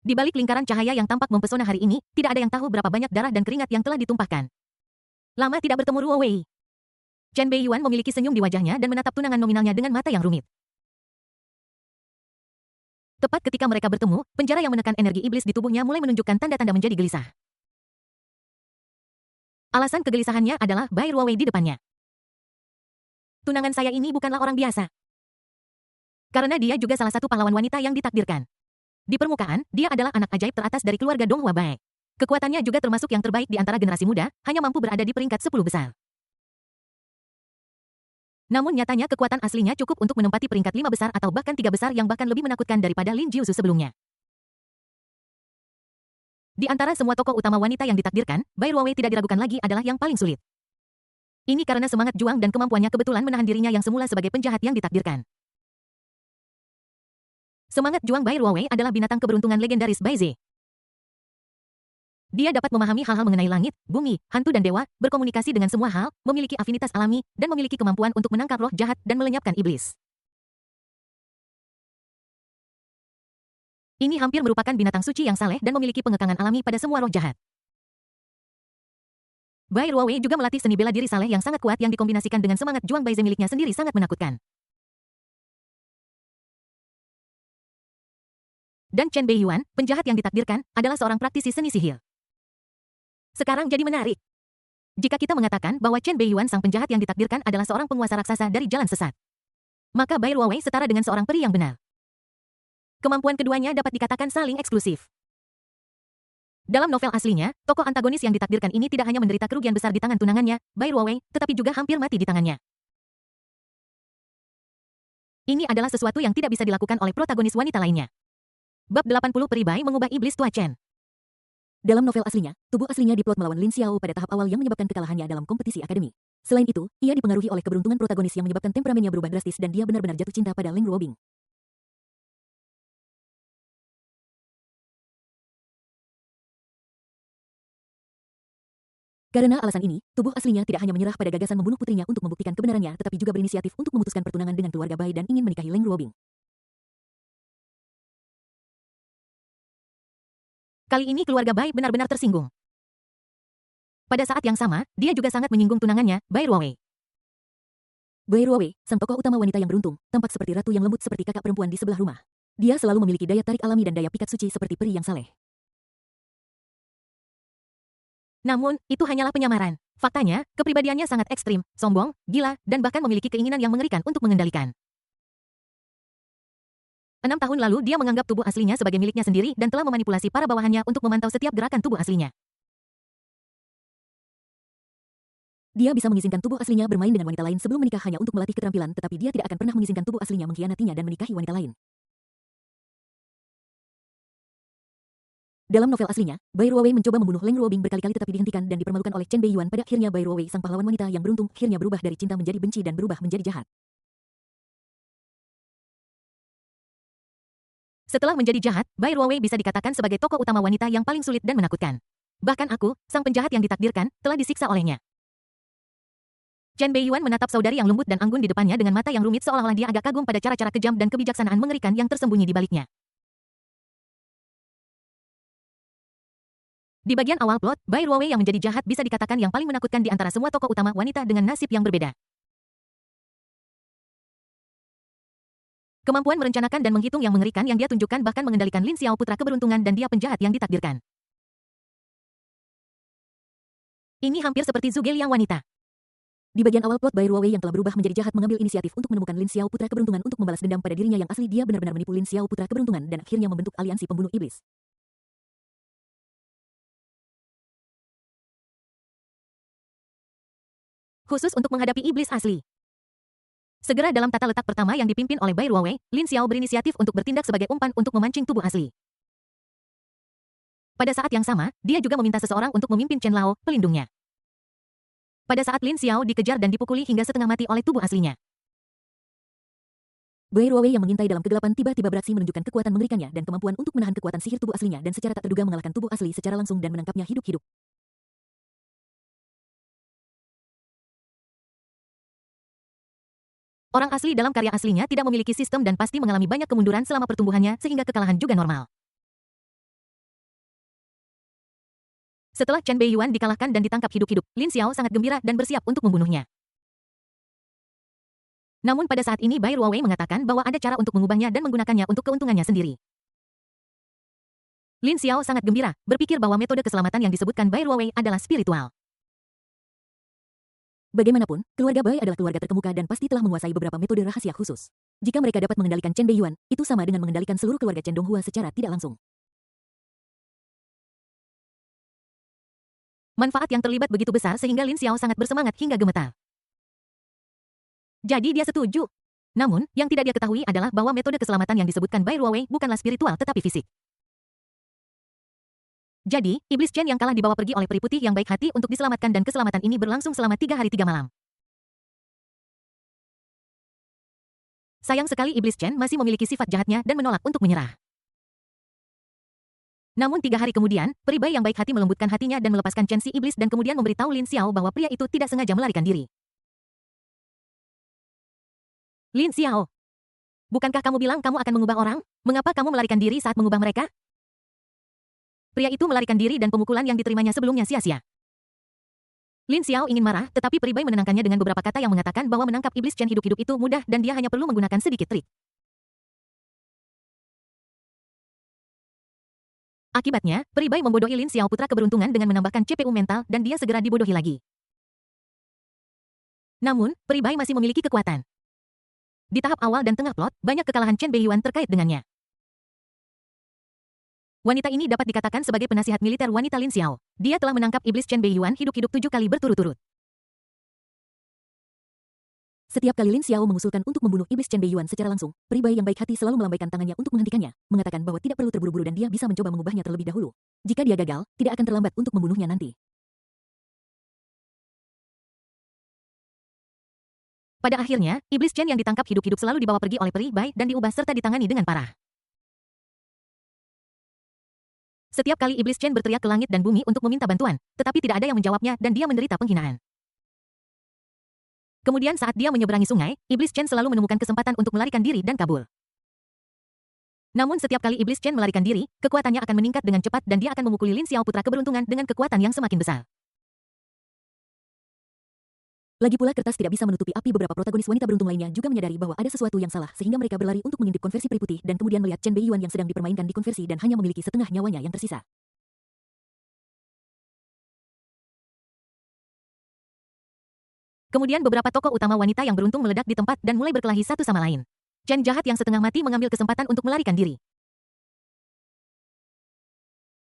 Di balik lingkaran cahaya yang tampak mempesona hari ini, tidak ada yang tahu berapa banyak darah dan keringat yang telah ditumpahkan. Lama tidak bertemu Ruowei. Chen Beiyuan memiliki senyum di wajahnya dan menatap tunangan nominalnya dengan mata yang rumit. Tepat ketika mereka bertemu, penjara yang menekan energi iblis di tubuhnya mulai menunjukkan tanda-tanda menjadi gelisah. Alasan kegelisahannya adalah Bai Ruowei di depannya. Tunangan saya ini bukanlah orang biasa. Karena dia juga salah satu pahlawan wanita yang ditakdirkan. Di permukaan, dia adalah anak ajaib teratas dari keluarga Donghua Bai. Kekuatannya juga termasuk yang terbaik di antara generasi muda, hanya mampu berada di peringkat 10 besar. Namun nyatanya kekuatan aslinya cukup untuk menempati peringkat 5 besar atau bahkan 3 besar yang bahkan lebih menakutkan daripada Lin Jiuzu sebelumnya. Di antara semua tokoh utama wanita yang ditakdirkan, Bai Ruowei tidak diragukan lagi adalah yang paling sulit. Ini karena semangat juang dan kemampuannya kebetulan menahan dirinya yang semula sebagai penjahat yang ditakdirkan. Semangat juang Bai Ruowei adalah binatang keberuntungan legendaris Bai Ze. Dia dapat memahami hal-hal mengenai langit, bumi, hantu dan dewa, berkomunikasi dengan semua hal, memiliki afinitas alami, dan memiliki kemampuan untuk menangkap roh jahat dan melenyapkan iblis. Ini hampir merupakan binatang suci yang saleh dan memiliki pengekangan alami pada semua roh jahat. Bai Ruowei juga melatih seni bela diri saleh yang sangat kuat yang dikombinasikan dengan semangat juang Baize miliknya sendiri sangat menakutkan. Dan Chen Beiyuan, penjahat yang ditakdirkan, adalah seorang praktisi seni sihir. Sekarang jadi menarik. Jika kita mengatakan bahwa Chen Beiyuan sang penjahat yang ditakdirkan adalah seorang penguasa raksasa dari jalan sesat, maka Bai Ruowei setara dengan seorang peri yang benar. Kemampuan keduanya dapat dikatakan saling eksklusif. Dalam novel aslinya, tokoh antagonis yang ditakdirkan ini tidak hanya menderita kerugian besar di tangan tunangannya, Bai Ruowei, tetapi juga hampir mati di tangannya. Ini adalah sesuatu yang tidak bisa dilakukan oleh protagonis wanita lainnya. Bab 80 Peri Bai mengubah iblis tua Chen. Dalam novel aslinya, tubuh aslinya diplot melawan Lin Xiao pada tahap awal yang menyebabkan kekalahannya dalam kompetisi akademi. Selain itu, ia dipengaruhi oleh keberuntungan protagonis yang menyebabkan temperamennya berubah drastis dan dia benar-benar jatuh cinta pada Leng Ruobing. Karena alasan ini, tubuh aslinya tidak hanya menyerah pada gagasan membunuh putrinya untuk membuktikan kebenarannya, tetapi juga berinisiatif untuk memutuskan pertunangan dengan keluarga Bai dan ingin menikahi Leng Ruobing. Kali ini keluarga Bai benar-benar tersinggung. Pada saat yang sama, dia juga sangat menyinggung tunangannya, Bai Ruowei. Bai Ruowei, sang tokoh utama wanita yang beruntung, tampak seperti ratu yang lembut seperti kakak perempuan di sebelah rumah. Dia selalu memiliki daya tarik alami dan daya pikat suci seperti peri yang saleh. Namun, itu hanyalah penyamaran. Faktanya, kepribadiannya sangat ekstrim, sombong, gila, dan bahkan memiliki keinginan yang mengerikan untuk mengendalikan. 6 tahun lalu dia menganggap tubuh aslinya sebagai miliknya sendiri dan telah memanipulasi para bawahannya untuk memantau setiap gerakan tubuh aslinya. Dia bisa mengizinkan tubuh aslinya bermain dengan wanita lain sebelum menikah hanya untuk melatih keterampilan, tetapi dia tidak akan pernah mengizinkan tubuh aslinya mengkhianatinya dan menikahi wanita lain. Dalam novel aslinya, Bai Ruowei mencoba membunuh Leng Ruobing berkali-kali tetapi dihentikan dan dipermalukan oleh Chen Beiyuan. Pada akhirnya Bai Ruowei, sang pahlawan wanita yang beruntung, akhirnya berubah dari cinta menjadi benci dan berubah menjadi jahat. Setelah menjadi jahat, Bai Ruowei bisa dikatakan sebagai tokoh utama wanita yang paling sulit dan menakutkan. Bahkan aku, sang penjahat yang ditakdirkan, telah disiksa olehnya. Chen Beiyuan menatap saudari yang lembut dan anggun di depannya dengan mata yang rumit seolah-olah dia agak kagum pada cara-cara kejam dan kebijaksanaan mengerikan yang tersembunyi di baliknya. Di bagian awal plot, Bai Ruowei yang menjadi jahat bisa dikatakan yang paling menakutkan di antara semua tokoh utama wanita dengan nasib yang berbeda. Kemampuan merencanakan dan menghitung yang mengerikan yang dia tunjukkan bahkan mengendalikan Lin Xiao putra keberuntungan dan dia penjahat yang ditakdirkan. Ini hampir seperti Zhuge Liang wanita. Di bagian awal plot, Bai Ruowei yang telah berubah menjadi jahat mengambil inisiatif untuk menemukan Lin Xiao putra keberuntungan untuk membalas dendam pada dirinya yang asli. Dia benar-benar menipu Lin Xiao putra keberuntungan dan akhirnya membentuk aliansi pembunuh iblis. Khusus untuk menghadapi iblis asli. Segera dalam tata letak pertama yang dipimpin oleh Bai Ruowei, Lin Xiao berinisiatif untuk bertindak sebagai umpan untuk memancing tubuh asli. Pada saat yang sama, dia juga meminta seseorang untuk memimpin Chen Lao, pelindungnya. Pada saat Lin Xiao dikejar dan dipukuli hingga setengah mati oleh tubuh aslinya. Bai Ruowei yang mengintai dalam kegelapan tiba-tiba beraksi menunjukkan kekuatan mengerikannya dan kemampuan untuk menahan kekuatan sihir tubuh aslinya dan secara tak terduga mengalahkan tubuh asli secara langsung dan menangkapnya hidup-hidup. Orang asli dalam karya aslinya tidak memiliki sistem dan pasti mengalami banyak kemunduran selama pertumbuhannya sehingga kekalahan juga normal. Setelah Chen Beiyuan dikalahkan dan ditangkap hidup-hidup, Lin Xiao sangat gembira dan bersiap untuk membunuhnya. Namun pada saat ini Bai Ruowei mengatakan bahwa ada cara untuk mengubahnya dan menggunakannya untuk keuntungannya sendiri. Lin Xiao sangat gembira, berpikir bahwa metode keselamatan yang disebutkan Bai Ruowei adalah spiritual. Bagaimanapun, keluarga Bai adalah keluarga terkemuka dan pasti telah menguasai beberapa metode rahasia khusus. Jika mereka dapat mengendalikan Chen Beiyuan, itu sama dengan mengendalikan seluruh keluarga Chen Donghua secara tidak langsung. Manfaat yang terlibat begitu besar sehingga Lin Xiao sangat bersemangat hingga gemetar. Jadi dia setuju. Namun, yang tidak dia ketahui adalah bahwa metode keselamatan yang disebutkan Bai Ruowei bukanlah spiritual tetapi fisik. Jadi, iblis Chen yang kalah dibawa pergi oleh peri putih yang baik hati untuk diselamatkan dan keselamatan ini berlangsung selama 3 hari 3 malam. Sayang sekali iblis Chen masih memiliki sifat jahatnya dan menolak untuk menyerah. Namun 3 hari kemudian, peri Bai yang baik hati melembutkan hatinya dan melepaskan Chen si iblis dan kemudian memberitahu Lin Xiao bahwa pria itu tidak sengaja melarikan diri. Lin Xiao, bukankah kamu bilang kamu akan mengubah orang? Mengapa kamu melarikan diri saat mengubah mereka? Pria itu melarikan diri dan pemukulan yang diterimanya sebelumnya sia-sia. Lin Xiao ingin marah, tetapi Pri Bai menenangkannya dengan beberapa kata yang mengatakan bahwa menangkap iblis Chen hidup-hidup itu mudah dan dia hanya perlu menggunakan sedikit trik. Akibatnya, Pri Bai membodohi Lin Xiao putra keberuntungan dengan menambahkan CPU mental dan dia segera dibodohi lagi. Namun, Pri Bai masih memiliki kekuatan. Di tahap awal dan tengah plot, banyak kekalahan Chen Beiyuan terkait dengannya. Wanita ini dapat dikatakan sebagai penasihat militer wanita Lin Xiao. Dia telah menangkap iblis Chen Beiyuan hidup-hidup 7 kali berturut-turut. Setiap kali Lin Xiao mengusulkan untuk membunuh iblis Chen Beiyuan secara langsung, Pri Bai yang baik hati selalu melambaikan tangannya untuk menghentikannya, mengatakan bahwa tidak perlu terburu-buru dan dia bisa mencoba mengubahnya terlebih dahulu. Jika dia gagal, tidak akan terlambat untuk membunuhnya nanti. Pada akhirnya, iblis Chen yang ditangkap hidup-hidup selalu dibawa pergi oleh Pri Bai dan diubah serta ditangani dengan parah. Setiap kali iblis Chen berteriak ke langit dan bumi untuk meminta bantuan, tetapi tidak ada yang menjawabnya dan dia menderita penghinaan. Kemudian saat dia menyeberangi sungai, iblis Chen selalu menemukan kesempatan untuk melarikan diri dan kabur. Namun setiap kali iblis Chen melarikan diri, kekuatannya akan meningkat dengan cepat dan dia akan memukuli Lin Xiao putra keberuntungan dengan kekuatan yang semakin besar. Lagi pula kertas tidak bisa menutupi api. Beberapa protagonis wanita beruntung lainnya juga menyadari bahwa ada sesuatu yang salah sehingga mereka berlari untuk mengintip konversi peri putih dan kemudian melihat Chen Beiyuan yang sedang dipermainkan di konversi dan hanya memiliki setengah nyawanya yang tersisa. Kemudian beberapa tokoh utama wanita yang beruntung meledak di tempat dan mulai berkelahi satu sama lain. Chen jahat yang setengah mati mengambil kesempatan untuk melarikan diri.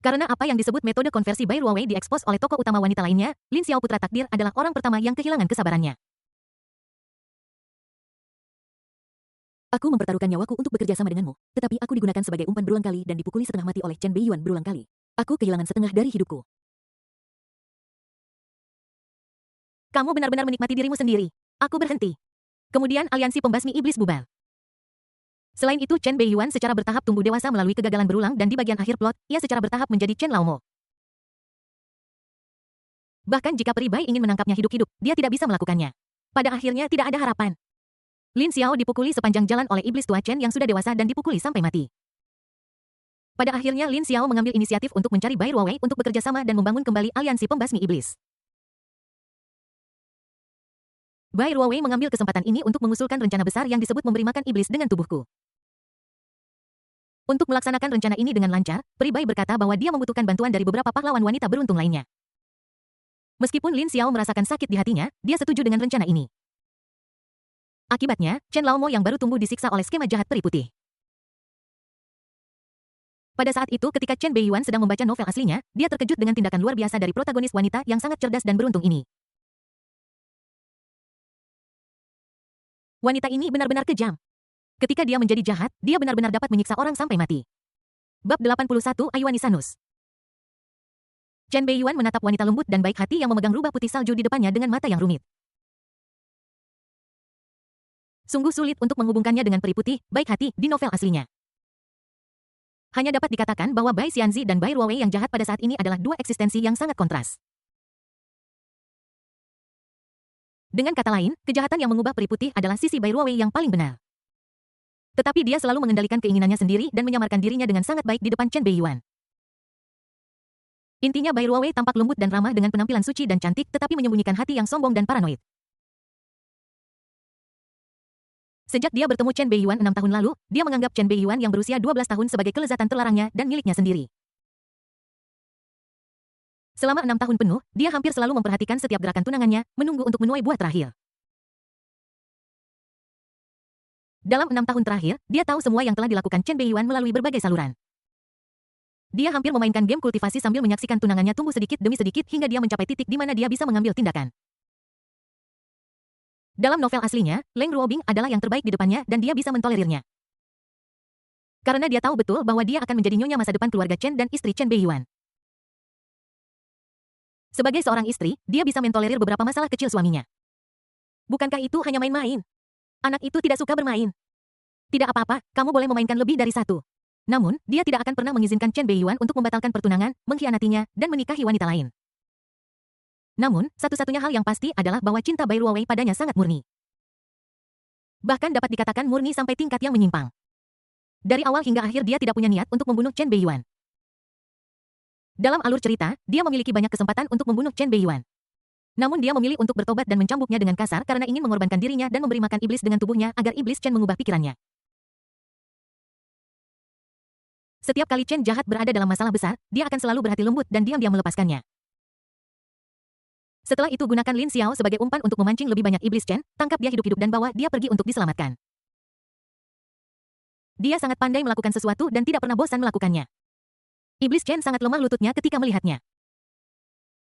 Karena apa yang disebut metode konversi Bai Ruowei diekspos oleh tokoh utama wanita lainnya, Lin Xiao putra takdir adalah orang pertama yang kehilangan kesabarannya. Aku mempertaruhkan nyawaku untuk bekerja sama denganmu, tetapi aku digunakan sebagai umpan berulang kali dan dipukuli setengah mati oleh Chen Beiyuan berulang kali. Aku kehilangan setengah dari hidupku. Kamu benar-benar menikmati dirimu sendiri. Aku berhenti. Kemudian aliansi pembasmi iblis bubar. Selain itu Chen Beiyuan secara bertahap tumbuh dewasa melalui kegagalan berulang dan di bagian akhir plot, ia secara bertahap menjadi Chen Laomo. Bahkan jika Pri Bai ingin menangkapnya hidup-hidup, dia tidak bisa melakukannya. Pada akhirnya tidak ada harapan. Lin Xiao dipukuli sepanjang jalan oleh iblis tua Chen yang sudah dewasa dan dipukuli sampai mati. Pada akhirnya Lin Xiao mengambil inisiatif untuk mencari Bai Ruowei untuk bekerja sama dan membangun kembali aliansi pembasmi iblis. Bai Ruowei mengambil kesempatan ini untuk mengusulkan rencana besar yang disebut memberi makan iblis dengan tubuhku. Untuk melaksanakan rencana ini dengan lancar, Pri Bai berkata bahwa dia membutuhkan bantuan dari beberapa pahlawan wanita beruntung lainnya. Meskipun Lin Xiao merasakan sakit di hatinya, dia setuju dengan rencana ini. Akibatnya, Chen Laomo yang baru tumbuh disiksa oleh skema jahat peri putih. Pada saat itu ketika Chen Beiyuan sedang membaca novel aslinya, dia terkejut dengan tindakan luar biasa dari protagonis wanita yang sangat cerdas dan beruntung ini. Wanita ini benar-benar kejam. Ketika dia menjadi jahat, dia benar-benar dapat menyiksa orang sampai mati. Bab 81 Ayuani Sanus. Chen Beiyuan menatap wanita lembut dan baik hati yang memegang rubah putih salju di depannya dengan mata yang rumit. Sungguh sulit untuk menghubungkannya dengan peri putih, baik hati, di novel aslinya. Hanya dapat dikatakan bahwa Bai Xianzi dan Bai Ruowei yang jahat pada saat ini adalah dua eksistensi yang sangat kontras. Dengan kata lain, kejahatan yang mengubah peri putih adalah sisi Bai Ruowei yang paling benar. Tetapi dia selalu mengendalikan keinginannya sendiri dan menyamarkan dirinya dengan sangat baik di depan Chen Beiyuan. Intinya Bai Ruowei tampak lembut dan ramah dengan penampilan suci dan cantik tetapi menyembunyikan hati yang sombong dan paranoid. Sejak dia bertemu Chen Beiyuan 6 tahun lalu, dia menganggap Chen Beiyuan yang berusia 12 tahun sebagai kelezatan terlarangnya dan miliknya sendiri. Selama 6 tahun penuh, dia hampir selalu memperhatikan setiap gerakan tunangannya, menunggu untuk menuai buah terakhir. Dalam 6 tahun terakhir, dia tahu semua yang telah dilakukan Chen Beiyuan melalui berbagai saluran. Dia hampir memainkan game kultivasi sambil menyaksikan tunangannya tumbuh sedikit demi sedikit hingga dia mencapai titik di mana dia bisa mengambil tindakan. Dalam novel aslinya, Leng Ruobing adalah yang terbaik di depannya dan dia bisa mentolerirnya. Karena dia tahu betul bahwa dia akan menjadi nyonya masa depan keluarga Chen dan istri Chen Beiyuan. Sebagai seorang istri, dia bisa mentolerir beberapa masalah kecil suaminya. Bukankah itu hanya main-main? Anak itu tidak suka bermain. Tidak apa-apa, kamu boleh memainkan lebih dari satu. Namun, dia tidak akan pernah mengizinkan Chen Beiyuan untuk membatalkan pertunangan, mengkhianatinya, dan menikahi wanita lain. Namun, satu-satunya hal yang pasti adalah bahwa cinta Bai Ruowei padanya sangat murni. Bahkan dapat dikatakan murni sampai tingkat yang menyimpang. Dari awal hingga akhir dia tidak punya niat untuk membunuh Chen Beiyuan. Dalam alur cerita, dia memiliki banyak kesempatan untuk membunuh Chen Beiyuan. Namun dia memilih untuk bertobat dan mencambuknya dengan kasar karena ingin mengorbankan dirinya dan memberi makan iblis dengan tubuhnya agar iblis Chen mengubah pikirannya. Setiap kali Chen jahat berada dalam masalah besar, dia akan selalu berhati lembut dan diam-diam melepaskannya. Setelah itu gunakan Lin Xiao sebagai umpan untuk memancing lebih banyak iblis Chen, tangkap dia hidup-hidup dan bawa dia pergi untuk diselamatkan. Dia sangat pandai melakukan sesuatu dan tidak pernah bosan melakukannya. Iblis Chen sangat lemah lututnya ketika melihatnya.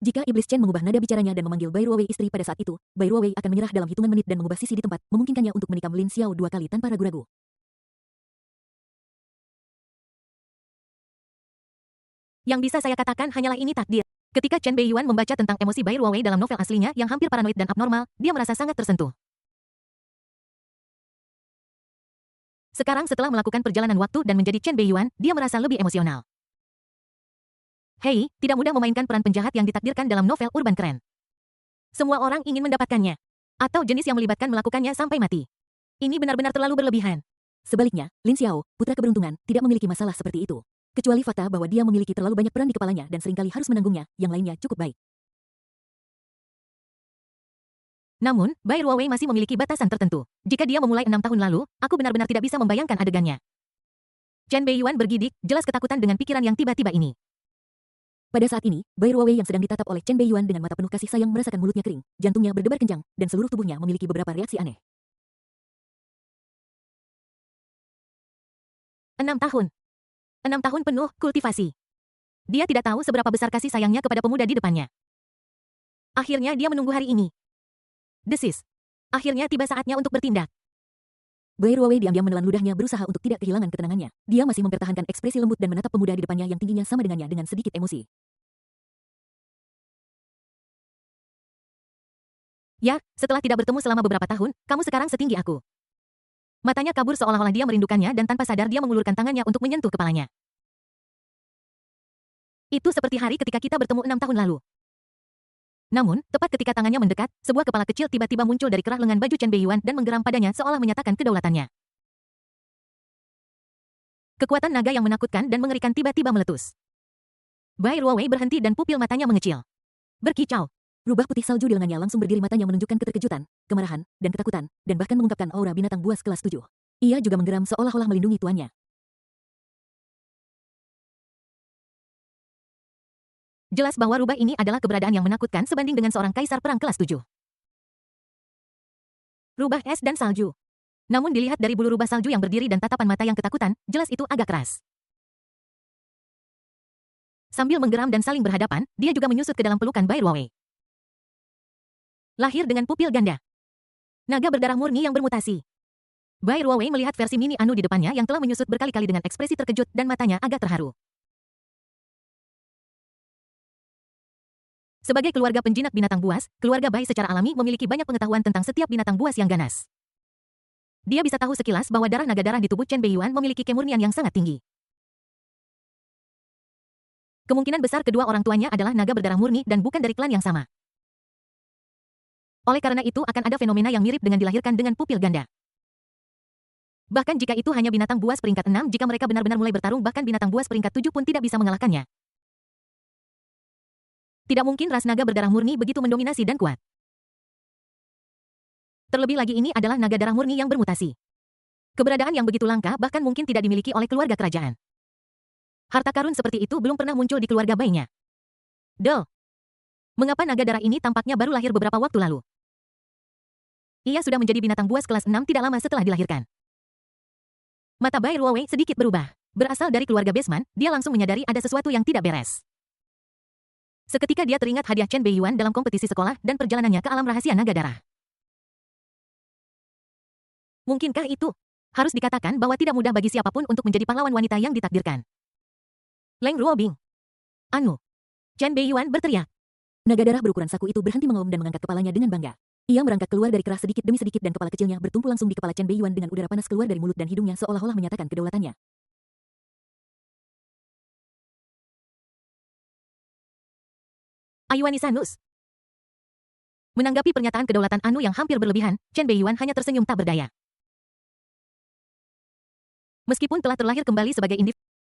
Jika iblis Chen mengubah nada bicaranya dan memanggil Bai Ruowei istri pada saat itu, Bai Ruowei akan menyerah dalam hitungan menit dan mengubah sisi di tempat, memungkinkannya untuk menikam Lin Xiao 2 kali tanpa ragu-ragu. Yang bisa saya katakan hanyalah ini takdir. Ketika Chen Beiyuan membaca tentang emosi Bai Ruowei dalam novel aslinya yang hampir paranoid dan abnormal, dia merasa sangat tersentuh. Sekarang setelah melakukan perjalanan waktu dan menjadi Chen Beiyuan, dia merasa lebih emosional. Hei, tidak mudah memainkan peran penjahat yang ditakdirkan dalam novel urban keren. Semua orang ingin mendapatkannya. Atau jenis yang melibatkan melakukannya sampai mati. Ini benar-benar terlalu berlebihan. Sebaliknya, Lin Xiao, putra keberuntungan, tidak memiliki masalah seperti itu. Kecuali fakta bahwa dia memiliki terlalu banyak peran di kepalanya dan seringkali harus menanggungnya, yang lainnya cukup baik. Namun, Bai Ruowei masih memiliki batasan tertentu. Jika dia memulai 6 tahun lalu, aku benar-benar tidak bisa membayangkan adegannya. Chen Beiyuan bergidik, jelas ketakutan dengan pikiran yang tiba-tiba ini. Pada saat ini, Bai Ruowei yang sedang ditatap oleh Chen Beiyuan dengan mata penuh kasih sayang merasakan mulutnya kering, jantungnya berdebar kencang, dan seluruh tubuhnya memiliki beberapa reaksi aneh. 6 tahun. 6 tahun penuh kultivasi. Dia tidak tahu seberapa besar kasih sayangnya kepada pemuda di depannya. Akhirnya dia menunggu hari ini. Desis. Akhirnya tiba saatnya untuk bertindak. Bai Ruowei diam-diam menelan ludahnya berusaha untuk tidak kehilangan ketenangannya. Dia masih mempertahankan ekspresi lembut dan menatap pemuda di depannya yang tingginya sama dengannya dengan sedikit emosi. Ya, setelah tidak bertemu selama beberapa tahun, kamu sekarang setinggi aku. Matanya kabur seolah-olah dia merindukannya dan tanpa sadar dia mengulurkan tangannya untuk menyentuh kepalanya. Itu seperti hari ketika kita bertemu 6 tahun lalu. Namun, tepat ketika tangannya mendekat, sebuah kepala kecil tiba-tiba muncul dari kerah lengan baju Chen Beiyuan dan menggeram padanya seolah menyatakan kedaulatannya. Kekuatan naga yang menakutkan dan mengerikan tiba-tiba meletus. Bai Ruowei berhenti dan pupil matanya mengecil. Berkicau. Rubah putih salju di lengannya langsung berdiri, matanya menunjukkan keterkejutan, kemarahan, dan ketakutan, dan bahkan mengungkapkan aura binatang buas kelas 7. Ia juga menggeram seolah-olah melindungi tuannya. Jelas bahwa rubah ini adalah keberadaan yang menakutkan sebanding dengan seorang kaisar perang kelas 7. Rubah es dan salju. Namun dilihat dari bulu rubah salju yang berdiri dan tatapan mata yang ketakutan, jelas itu agak keras. Sambil menggeram dan saling berhadapan, dia juga menyusut ke dalam pelukan Bai Ruowei. Lahir dengan pupil ganda. Naga berdarah murni yang bermutasi. Bai Ruowei melihat versi mini Anu di depannya yang telah menyusut berkali-kali dengan ekspresi terkejut dan matanya agak terharu. Sebagai keluarga penjinak binatang buas, keluarga Bai secara alami memiliki banyak pengetahuan tentang setiap binatang buas yang ganas. Dia bisa tahu sekilas bahwa darah naga darah di tubuh Chen Beiyuan memiliki kemurnian yang sangat tinggi. Kemungkinan besar kedua orang tuanya adalah naga berdarah murni dan bukan dari klan yang sama. Oleh karena itu akan ada fenomena yang mirip dengan dilahirkan dengan pupil ganda. Bahkan jika itu hanya binatang buas peringkat 6, jika mereka benar-benar mulai bertarung, bahkan binatang buas peringkat 7 pun tidak bisa mengalahkannya. Tidak mungkin ras naga berdarah murni begitu mendominasi dan kuat. Terlebih lagi ini adalah naga darah murni yang bermutasi. Keberadaan yang begitu langka bahkan mungkin tidak dimiliki oleh keluarga kerajaan. Harta karun seperti itu belum pernah muncul di keluarga Bai-nya. Mengapa naga darah ini tampaknya baru lahir beberapa waktu lalu? Ia sudah menjadi binatang buas kelas 6 tidak lama setelah dilahirkan. Mata Bai Ruowei sedikit berubah. Berasal dari keluarga Besman, dia langsung menyadari ada sesuatu yang tidak beres. Seketika dia teringat hadiah Chen Beiyuan dalam kompetisi sekolah dan perjalanannya ke alam rahasia naga darah. Mungkinkah itu? Harus dikatakan bahwa tidak mudah bagi siapapun untuk menjadi pahlawan wanita yang ditakdirkan. Leng Ruobing. Anu. Chen Beiyuan berteriak. Naga darah berukuran saku itu berhenti mengaum dan mengangkat kepalanya dengan bangga. Ia merangkak keluar dari kerah sedikit demi sedikit dan kepala kecilnya bertumpu langsung di kepala Chen Beiyuan dengan udara panas keluar dari mulut dan hidungnya seolah-olah menyatakan kedaulatannya. Ayuanisanus. Menanggapi pernyataan kedaulatan Anu yang hampir berlebihan, Chen Beiyuan hanya tersenyum tak berdaya. Meskipun telah terlahir kembali sebagai individu,